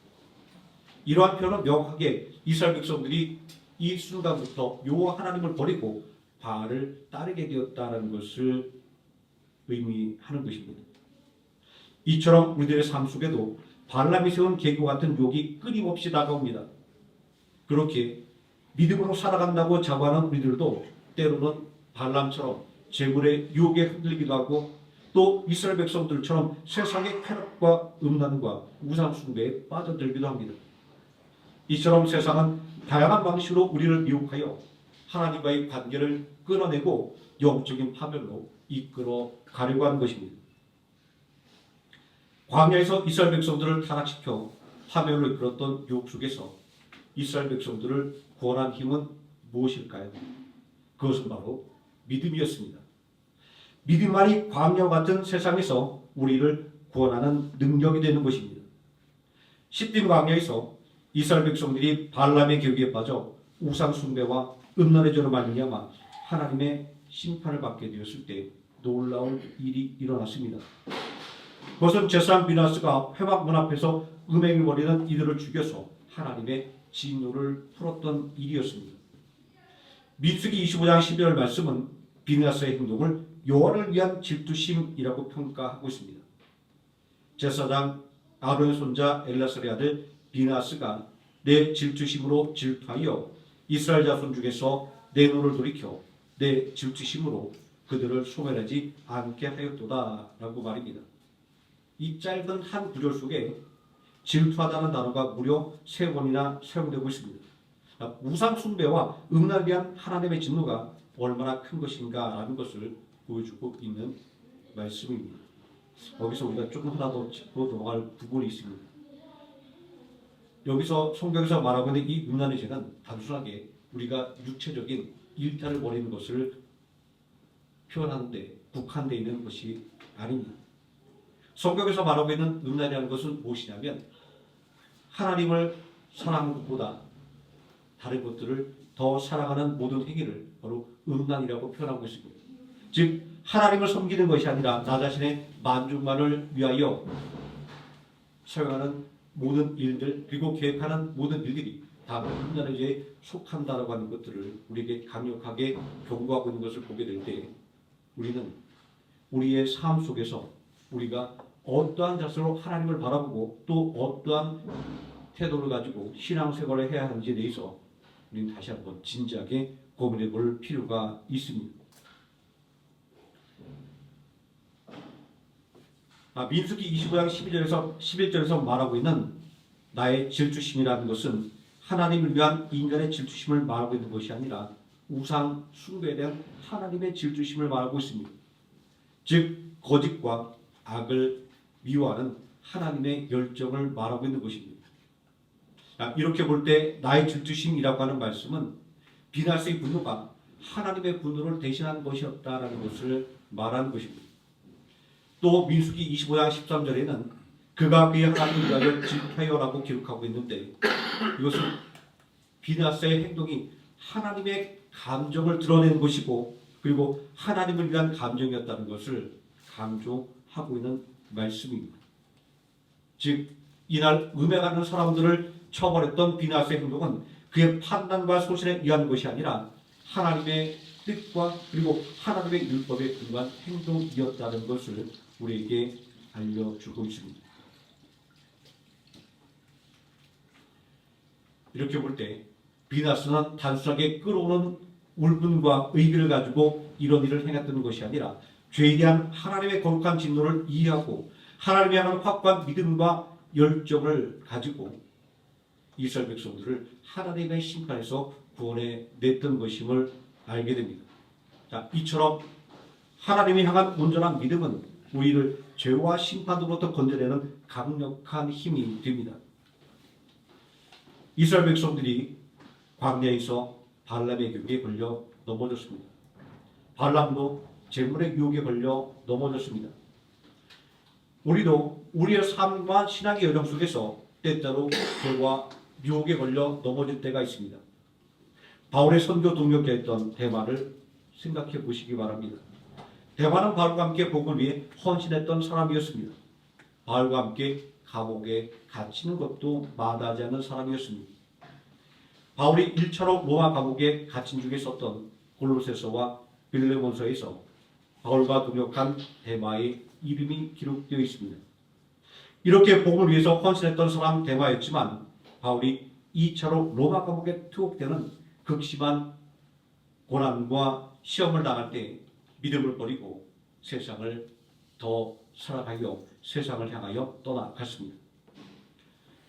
이러한 표현은 명확하게 이스라엘 백성들이 이 순간부터 여호와 하나님을 버리고 바알을 따르게 되었다는 것을 의미하는 것입니다. 이처럼 우리들의 삶 속에도 발람이 세운 계교 같은 유혹이 끊임없이 다가옵니다. 그렇게 믿음으로 살아간다고 자부하는 우리들도 때로는 발람처럼 재물의 유혹에 흔들리기도 하고 또 이스라엘 백성들처럼 세상의 쾌락과 음란과 우상 숭배에 빠져들기도 합니다. 이처럼 세상은 다양한 방식으로 우리를 미혹하여 하나님과의 관계를 끊어내고 영적인 파멸로 이끌어 가려고 하는 것입니다. 광야에서 이스라엘 백성들을 타락시켜 파멸로 이끌었던 유혹 속에서 이스라엘 백성들을 구원한 힘은 무엇일까요? 그것은 바로 믿음이었습니다. 믿음만이 광야와 같은 세상에서 우리를 구원하는 능력이 되는 것입니다. 시딤 광야에서 이스라엘 백성들이 발람의 계획에 빠져 우상 숭배와 음란의 죄로 말미암아 하나님의 심판을 받게 되었을 때 놀라운 일이 일어났습니다. 그것은 제사장 비나스가 회막 문 앞에서 음행을 벌이는 이들을 죽여서 하나님의 진노를 풀었던 일이었습니다. 민수기 25장 12절 말씀은 비나스의 행동을 여호와를 위한 질투심이라고 평가하고 있습니다. 제사장 아론의 손자 엘라살의 아들 비나스가 내 질투심으로 질투하여 이스라엘 자손 중에서 내 눈을 돌이켜 내 질투심으로 그들을 소멸하지 않게 하였도다 라고 말입니다. 이 짧은 한 구절 속에 질투하다는 단어가 무려 3번이나 사용되고 있습니다. 우상 숭배와 음란에 대한 하나님의 진노가 얼마나 큰 것인가라는 것을 보여주고 있는 말씀입니다. 여기서 우리가 조금 하나 더 짚고 넘어갈 부분이 있습니다. 여기서 성경에서 말하고 있는 이 음란의 죄는 단순하게 우리가 육체적인 일탈을 벌이는 것을 표현하는데 국한되어 있는 것이 아닙니다. 성경에서 말하고 있는 음란이라는 것은 무엇이냐면 하나님을 사랑하는 것보다 다른 것들을 더 사랑하는 모든 행위를 바로 음란이라고 표현하고 있습니다. 즉 하나님을 섬기는 것이 아니라 나 자신의 만족만을 위하여 사용하는 모든 일들 그리고 계획하는 모든 일들이 다 음란의 죄에 속한다라고 하는 것들을 우리에게 강력하게 경고하고 있는 것을 보게 될 때 우리는 우리의 삶 속에서 우리가 어떠한 자세로 하나님을 바라보고 또 어떠한 태도를 가지고 신앙생활을 해야 하는지에 대해서 우리는 다시 한번 진지하게 고민해 볼 필요가 있습니다. 민수기 25장 11절에서 말하고 있는 나의 질투심이라는 것은 하나님을 위한 인간의 질투심을 말하고 있는 것이 아니라 우상 숭배에 대한 하나님의 질투심을 말하고 있습니다. 즉 거짓과 악을 미워하는 하나님의 열정을 말하고 있는 것입니다. 이렇게 볼 때 나의 질투심이라고 하는 말씀은 비나스의 분노가 하나님의 분노를 대신한 것이었다라는 것을 말하는 것입니다. 또 민수기 25장 13절에는 그가 그의 하나님을 위하여 질타하여라고 기록하고 있는데, 이것은 비나스의 행동이 하나님의 감정을 드러내는 것이고, 그리고 하나님을 위한 감정이었다는 것을 강조하고 있는 말씀입니다. 즉 이날 음행하는 사람들을 처벌했던 비나스의 행동은 그의 판단과 소신에 의한 것이 아니라 하나님의 뜻과 그리고 하나님의 율법에 의한 행동이었다는 것을 우리에게 알려주고 있습니다. 이렇게 볼 때 비나스는 단순하게 끌어오는 울분과 의기를 가지고 이런 일을 행했던 것이 아니라 죄에 대한 하나님의 거룩한 진노를 이해하고 하나님에 대한 확고한 믿음과 열정을 가지고 이스라엘 백성들을 하나님의 심판에서 구원해 냈던 것임을 알게 됩니다. 자, 이처럼 하나님이 향한 온전한 믿음은 우리를 죄와 심판으로부터 건져내는 강력한 힘이 됩니다. 이스라엘 백성들이 광야에서 발람의 유혹에 걸려 넘어졌습니다. 발람도 재물의 유혹에 걸려 넘어졌습니다. 우리도 우리의 삶과 신앙의 여정 속에서 때때로 죄와 유혹에 걸려 넘어질 때가 있습니다. 바울의 선교 동역자였던 데마를 생각해 보시기 바랍니다. 데마는 바울과 함께 복음을 위해 헌신했던 사람이었습니다. 바울과 함께 감옥에 갇히는 것도 마다하지 않는 사람이었습니다. 바울이 1차로 로마 감옥에 갇힌 중에 썼던 골로새서와 빌레몬서에서 바울과 동역한 데마의 이름이 기록되어 있습니다. 이렇게 복음을 위해서 헌신했던 사람 데마였지만 바울이 2차로 로마 감옥에 투옥되는 극심한 고난과 시험을 당할 때 믿음을 버리고 세상을 더 살아가며 세상을 향하여 떠나갔습니다.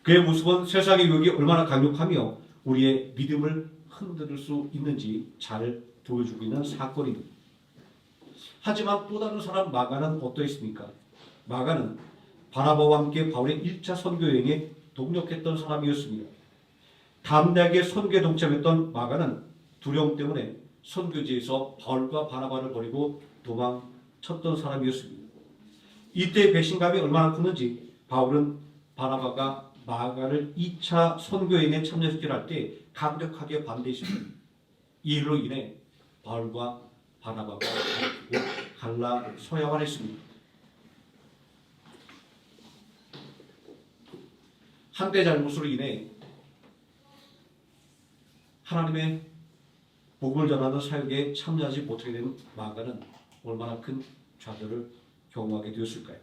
그의 모습은 세상의 유혹이 얼마나 강력하며 우리의 믿음을 흔들 수 있는지 잘 보여주고 있는 사건입니다. 하지만 또 다른 사람 마가는 어떠했습니까? 마가는 바나바와 함께 바울의 1차 선교 여행에 동역했던 사람이었습니다. 담대하게 선교에 동참했던 마가는 두려움 때문에 선교지에서 바울과 바나바를 버리고 도망쳤던 사람이었습니다. 이때 배신감이 얼마나 컸는지 바울은 바나바가 마가를 2차 선교 여행에 참여시키려 할 때 강력하게 반대했습니다. 이 일로 인해 바울과 바나바가 갈라서야만 했습니다. 한때 잘못으로 인해 하나님의 복음을 전하는 사역에 참여하지 못하게 된 마가는 얼마나 큰 좌절을 경험하게 되었을까요?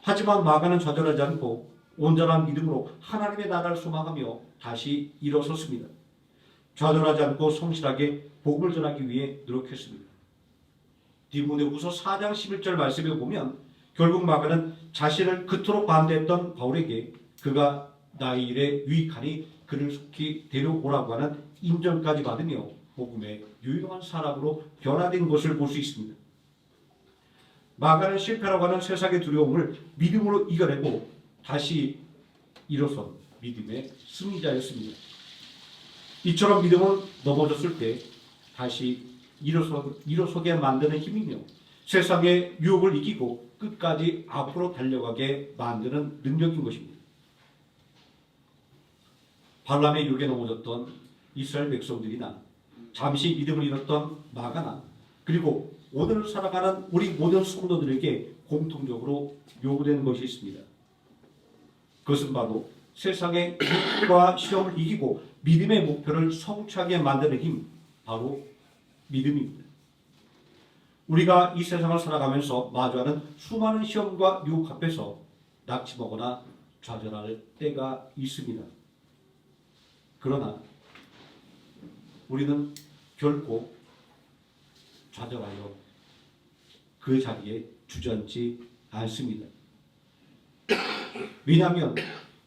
하지만 마가는 좌절하지 않고 온전한 믿음으로 하나님의 나라를 소망하며 다시 일어섰습니다. 좌절하지 않고 성실하게 복음을 전하기 위해 노력했습니다. 디모데후서 4장 11절 말씀에 보면 결국 마가는 자신을 그토록 반대했던 바울에게 그가 나의 일에 유익하니 그를 속히 데려오라고 하는 인정까지 받으며 복음의 유용한 사람으로 변화된 것을 볼 수 있습니다. 마가는 실패라고 하는 세상의 두려움을 믿음으로 이겨내고 다시 일어선 믿음의 승리자였습니다. 이처럼 믿음은 넘어졌을 때 다시 일어서게 만드는 힘이며 세상의 유혹을 이기고 끝까지 앞으로 달려가게 만드는 능력인 것입니다. 발람의 유혹에 넘어졌던 이스라엘 백성들이나 잠시 믿음을 잃었던 마가나 그리고 오늘 살아가는 우리 모든 성도들에게 공통적으로 요구되는 것이 있습니다. 그것은 바로 세상의 유혹과 시험을 이기고 믿음의 목표를 성취하게 만드는 힘, 바로 믿음입니다. 우리가 이 세상을 살아가면서 마주하는 수많은 시험과 유혹 앞에서 낙심하거나 좌절할 때가 있습니다. 그러나 우리는 결코 좌절하여 그 자리에 주저앉지 않습니다. 왜냐하면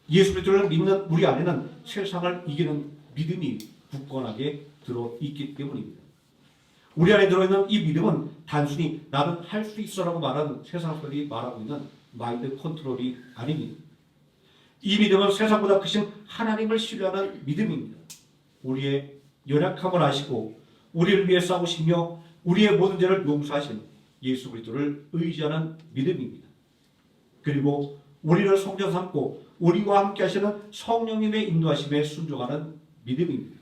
예수 그리스도를 믿는 우리 안에는 세상을 이기는 믿음이 굳건하게 들어있기 때문입니다. 우리 안에 들어있는 이 믿음은 단순히 나는 할 수 있어라고 말하는 세상 사람들이 말하고 있는 마인드 컨트롤이 아닙니다. 이 믿음은 세상보다 크신 하나님을 신뢰하는 믿음입니다. 우리의 연약함을 아시고 우리를 위해 싸우시며 우리의 모든 죄를 용서하신 예수 그리스도를 의지하는 믿음입니다. 그리고 우리를 성전 삼고 우리와 함께 하시는 성령님의 인도하심에 순종하는 믿음입니다.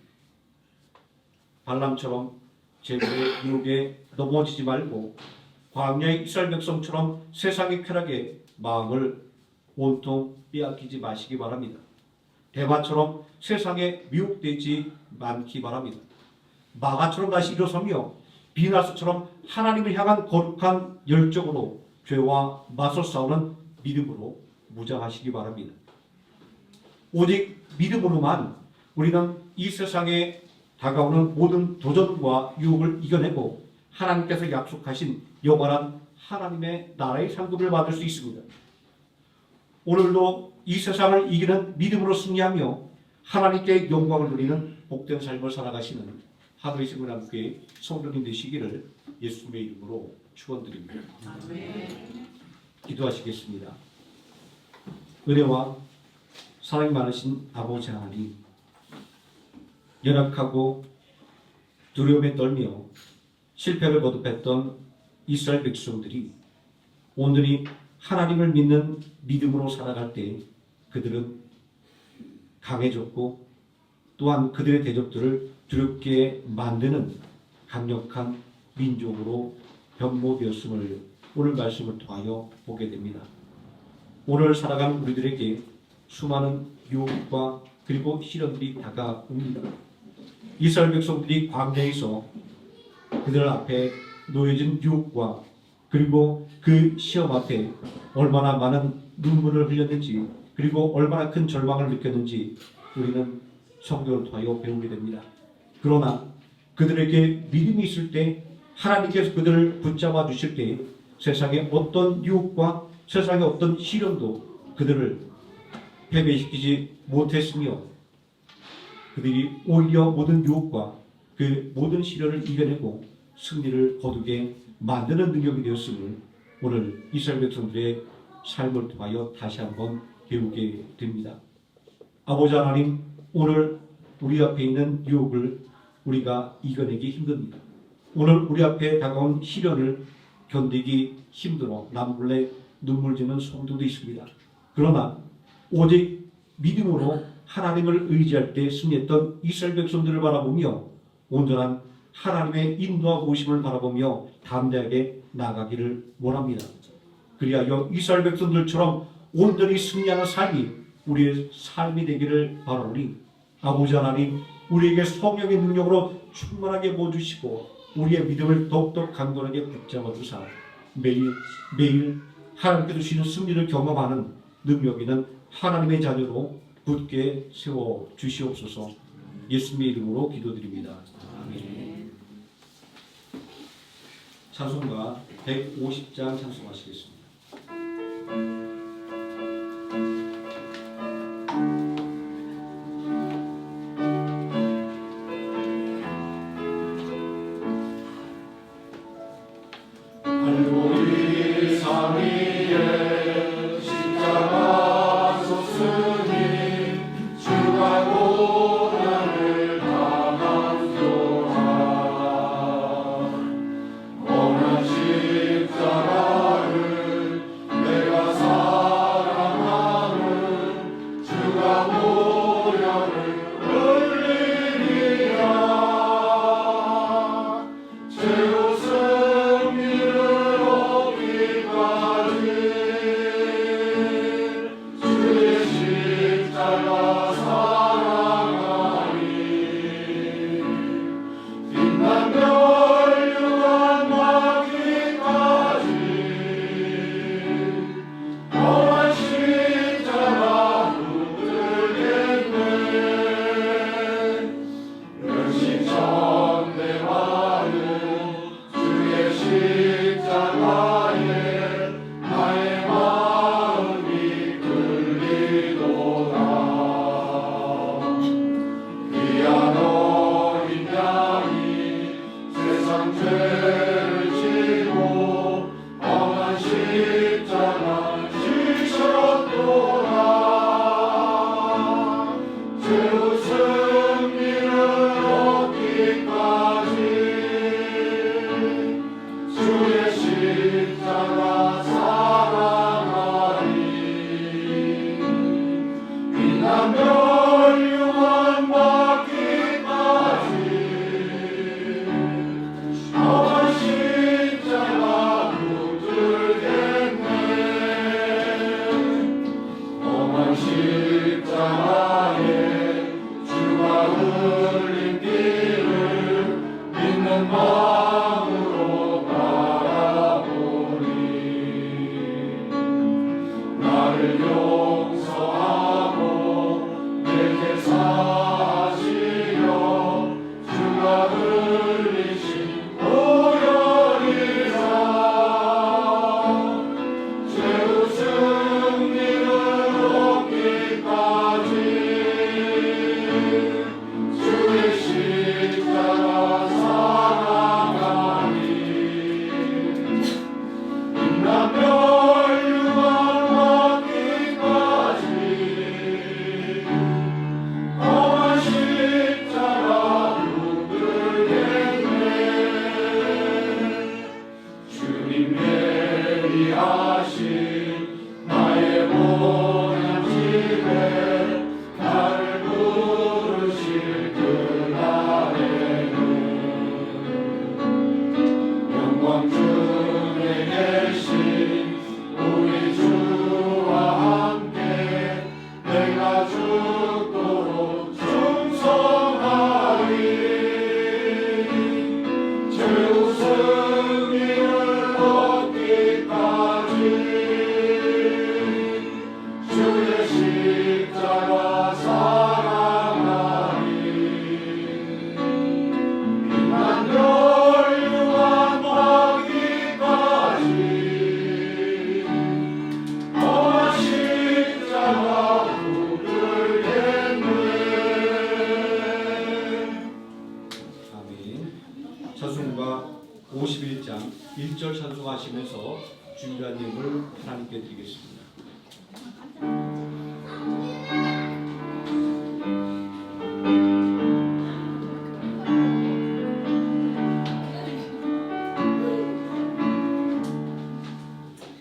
발람처럼 제물의 유혹에 넘어지지 말고 광야의 이스라엘 백성처럼 세상의 쾌락에 마음을 온통 빼앗기지 마시기 바랍니다. 대마처럼 세상에 미혹되지 않기 바랍니다. 마가처럼 다시 일어서며 비나스처럼 하나님을 향한 거룩한 열정으로 죄와 맞서 싸우는 믿음으로 무장하시기 바랍니다. 오직 믿음으로만 우리는 이 세상에 다가오는 모든 도전과 유혹을 이겨내고 하나님께서 약속하신 영원한 하나님의 나라의 상급을 받을 수 있습니다. 오늘도 이 세상을 이기는 믿음으로 승리하며 하나님께 영광을 누리는 복된 삶을 살아가시는 하늘의 신문함교회 성도님 되시기를 예수님의 이름으로 축원드립니다. 기도하시겠습니다. 은혜와 사랑이 많으신 아버지 하나님, 연약하고 두려움에 떨며 실패를 거듭했던 이스라엘 백성들이 오늘이 하나님을 믿는 믿음으로 살아갈 때 그들은 강해졌고 또한 그들의 대적들을 두렵게 만드는 강력한 민족으로 변모되었음을 오늘 말씀을 통하여 보게 됩니다. 오늘 살아가는 우리들에게 수많은 유혹과 그리고 시련들이 다가옵니다. 이스라엘 백성들이 광야에서 그들 앞에 놓여진 유혹과 그리고 그 시험 앞에 얼마나 많은 눈물을 흘렸는지 그리고 얼마나 큰 절망을 느꼈는지 우리는 성경을 통하여 배우게 됩니다. 그러나 그들에게 믿음이 있을 때 하나님께서 그들을 붙잡아 주실 때 세상의 어떤 유혹과 세상의 어떤 시련도 그들을 패배시키지 못했으며 그들이 오히려 모든 유혹과 그 모든 시련을 이겨내고 승리를 거두게 만드는 능력이 되었음을 오늘 이스라엘 백성들의 삶을 통하여 다시 한번 배우게 됩니다. 아버지 하나님, 오늘 우리 앞에 있는 유혹을 우리가 이겨내기 힘듭니다. 오늘 우리 앞에 다가온 시련을 견디기 힘들어 남몰래 눈물 지는 성도도 있습니다. 그러나 오직 믿음으로 하나님을 의지할 때 승리했던 이스라엘 백성들을 바라보며 온전한 하나님의 인도와 보심을 바라보며 담대하게 나가기를 원합니다. 그리하여 이스라엘 백성들처럼 온전히 승리하는 삶이 우리의 삶이 되기를 바라오니 아버지 하나님, 우리에게 성령의 능력으로 충만하게 부어주시고 우리의 믿음을 더욱더 강건하게 붙잡아 주사 매일 하나님께서 주시는 승리를 경험하는 능력 있는 하나님의 자녀로 굳게 세워 주시옵소서. 예수님의 이름으로 기도드립니다. 아멘. 찬송가 150장 찬송하시겠습니다. 십자가를 내가 십자가에 주가 흘린 피를 믿는 마음으로 바라보니 나를 용서하고 내게 사시려 주가 흘리신 보혈이라 죄의 승리를 얻기까지 주의 십자가 사랑하니 인간별 유한 받기까지 험한 십자가 붙들겠네. 주님 예비하신 나의 모난 집에 나를 부르실 그날에는 영광 중에 계신 우리 주와 함께 내가 죽도록 충성하리. 죄의 승리를 얻기까지 주의 십자가 사랑하리. 빛난 별 유한 받기까지 험한 십자가 붙들겠네. 아멘. 찬송가 51장 1절 찬송하시면서 준비한 예물을 하나님께 드리겠습니다.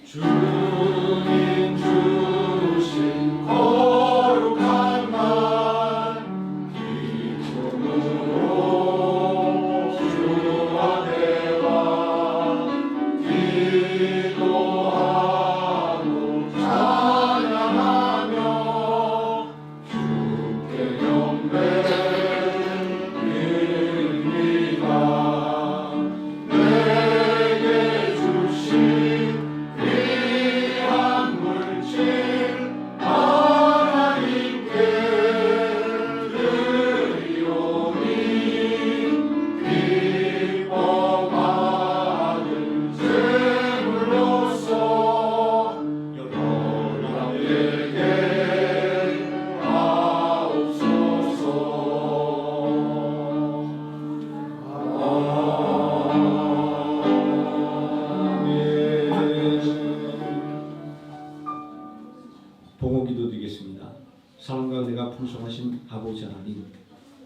주님 주신 거룩한 날 기쁨으로 주와 대화 기도하고 찬양하며 주께 경배드립니다. 내게 주신 귀한 물질 하나님께 드리오니 기뻐 받은 제물로서 여러분에게 하옵소서. 봉헌기도 드리겠습니다. 사랑과 은혜가 풍성하신 아버지 하나님,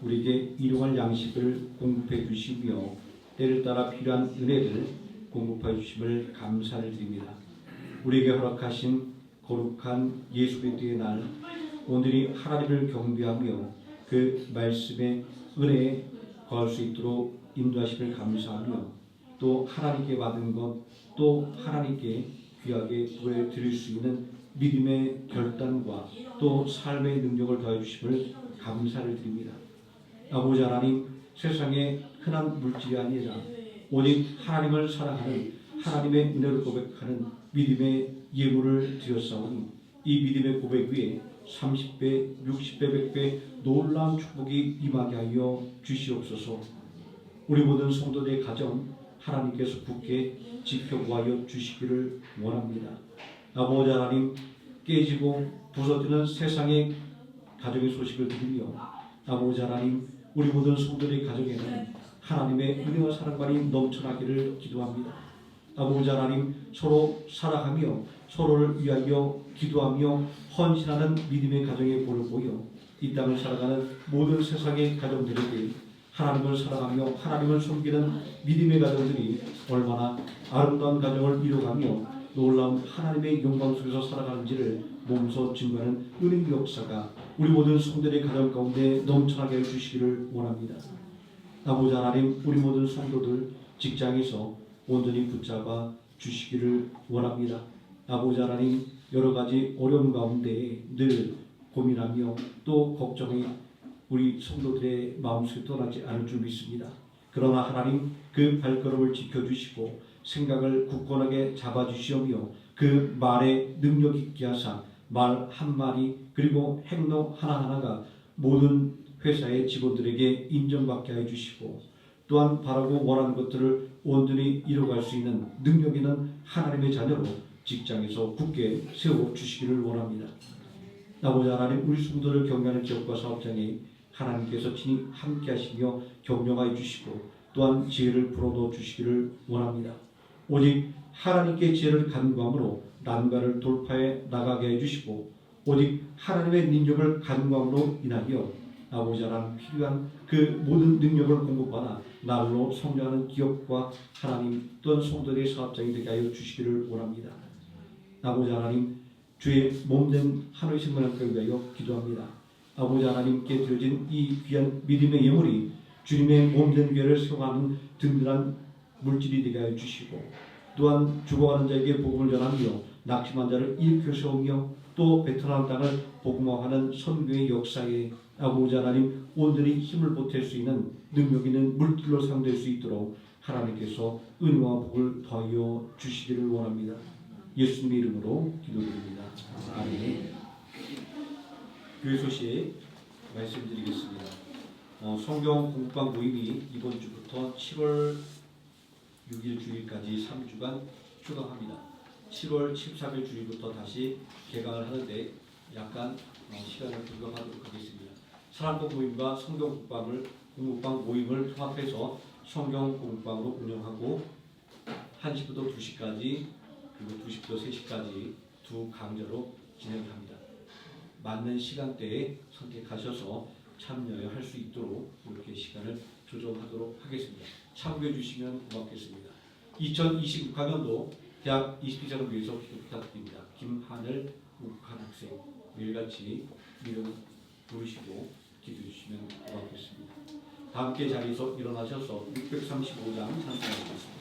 우리에게 일용할 양식을 공급해 주시며 때를 따라 필요한 은혜를 공급해 주심을 감사를 드립니다. 우리에게 허락하신 거룩한 예수그리스도의 날, 오늘이 하나님을 경배하며 그 말씀의 은혜에 거할 수 있도록 인도하심을 감사하며 또 하나님께 받은 것, 또 하나님께 귀하게 보여드릴 수 있는 믿음의 결단과 또 삶의 능력을 더해 주심을 감사를 드립니다. 아버지 하나님, 세상에 흔한 물질이 아니라 오직 하나님을 사랑하는 하나님의 은혜를 고백하는 믿음의 예물을 드렸사오니 이 믿음의 고백 위에 30배, 60배, 100배 놀라운 축복이 임하게 하여 주시옵소서. 우리 모든 성도들의 가정 하나님께서 굳게 지켜보아 주시기를 원합니다. 아버지 하나님, 깨지고 부서지는 세상의 가정의 소식을 들으며 아버지 하나님, 우리 모든 성도들의 가정에는 하나님의 은혜와 사랑만이 넘쳐나기를 기도합니다. 아버지 하나님, 서로 사랑하며 서로를 위하여 기도하며 헌신하는 믿음의 가정의 볼을 보여 이 땅을 살아가는 모든 세상의 가정들에게 하나님을 사랑하며 하나님을 섬기는 믿음의 가정들이 얼마나 아름다운 가정을 이루어가며 놀라운 하나님의 영광 속에서 살아가는지를 몸소 증거하는 은혜의 역사가 우리 모든 성도들의 가정 가운데 넘쳐나게 해주시기를 원합니다. 아버지 하나님, 우리 모든 성도들 직장에서 온전히 붙잡아 주시기를 원합니다. 아버지 하나님, 여러 가지 어려움 가운데 늘 고민하며 또 걱정이 우리 성도들의 마음속에 떠나지 않을 줄 믿습니다. 그러나 하나님 그 발걸음을 지켜주시고 생각을 굳건하게 잡아주시오며 그 말에 능력 있게 하사 말 한마디 그리고 행동 하나하나가 모든 회사의 직원들에게 인정받게 해주시고 또한 바라고 원하는 것들을 온전히 이뤄갈 수 있는 능력 있는 하나님의 자녀로 직장에서 굳게 세워주시기를 원합니다. 아버지 하나님, 우리 성도를 격려하는 기업과 사업장에 하나님께서 친히 함께 하시며 격려하여 주시고 또한 지혜를 불어넣어 주시기를 원합니다. 오직 하나님께 지혜를 간구함으로 난관을 돌파해 나가게 해주시고 오직 하나님의 능력을 간구함으로 인하여 아버지 하나님 필요한 그 모든 능력을 공급받아 날로 성장하는 기업과 하나님 또한 성도들의 사업장이 되게 하여 주시기를 원합니다. 아버지 하나님, 주의 몸된 하늘의 생명학교를 위하여 기도합니다. 아버지 하나님께 드려진 이 귀한 믿음의 예물이 주님의 몸된 교회를 세워가는 든든한 물질이 되게 하여 주시고 또한 죽어가는 자에게 복음을 전하며 낙심한 자를 일으켜 세우며 또 베트남 땅을 복음화하는 선교의 역사에 아버지 하나님 온전히 힘을 보탤 수 있는 능력 있는 물질로 사용될 수 있도록 하나님께서 은혜와 복을 더하여 주시기를 원합니다. 예수님의 이름으로 기도드립니다. 아멘. 교회 소식 말씀드리겠습니다. 성경 공부방 모임이 이번 주부터 7월 6일 주일까지 3주간 휴강합니다. 7월 13일 주일부터 다시 개강을 하는데 약간 시간을 불감하도록 하겠습니다. 사랑법 모임과 성경 공부방 모임을 통합해서 성경 공부방으로 운영하고 1시부터 2시까지 그리고 2시부터 3시까지 두 강좌로 진행합니다. 맞는 시간대에 선택하셔서 참여할 수 있도록 이렇게 시간을 조정하도록 하겠습니다. 참고해 주시면 고맙겠습니다. 2026학년도 대학 20기자를 위해서 기도 부탁드립니다. 김하늘 북한 학생 매일같이 이름 부르시고 기도해 주시면 고맙겠습니다. 다 함께 자리에서 일어나셔서 635장 찬송하겠습니다.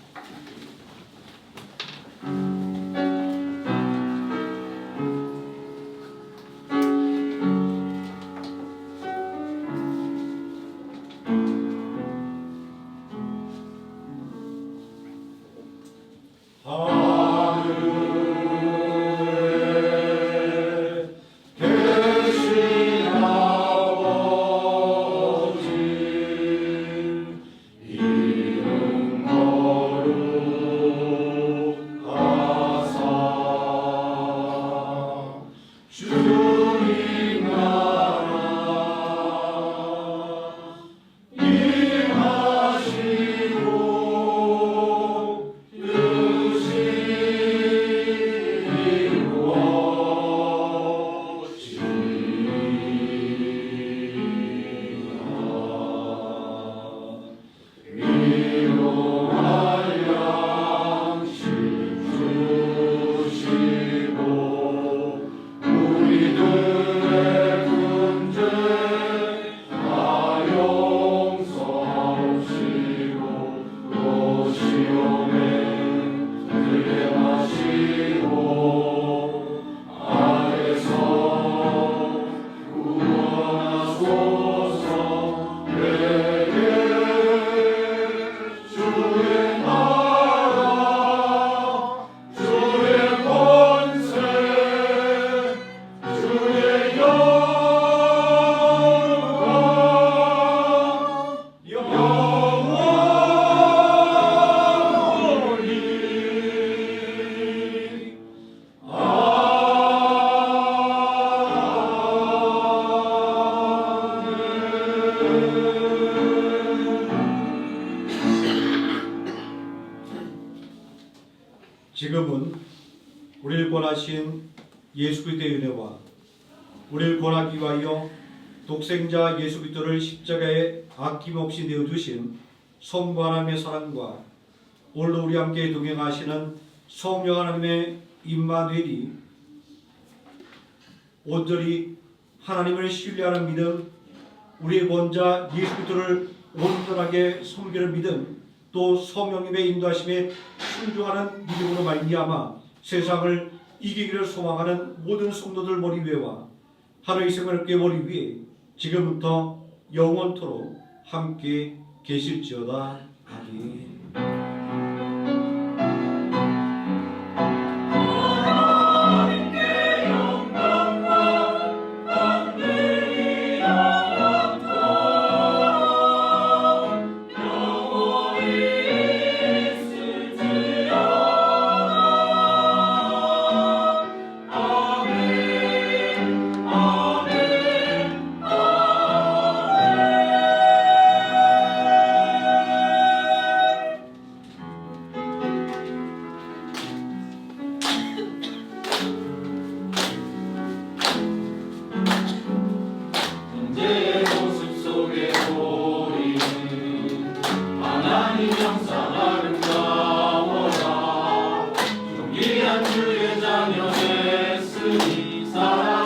지금은 우리를 권하신 예수 그리스도의 은혜와 우리를 권하기 위하여 독생자 예수 그리스도를 십자가에 아낌없이 내어주신 성부 하나님의 사랑과 오늘도 우리와 함께 동행하시는 성령 하나님의 임마누엘이 온전히 하나님을 신뢰하는 믿음, 우리의 권자 예수 그리스도를 온전하게 섬기는 믿음, 또 성령님의 인도하심에 순종하는 믿음으로 말미암아 세상을 이기기를 소망하는 모든 성도들 머리 위에와 하루의 생명을 깨버리 위에 지금부터 영원토록 함께 계실지어다. 아멘. 언제의 모습 속에 보이는 하나님 형상 아름다워라. 존귀한 주의 자녀 됐으니 사랑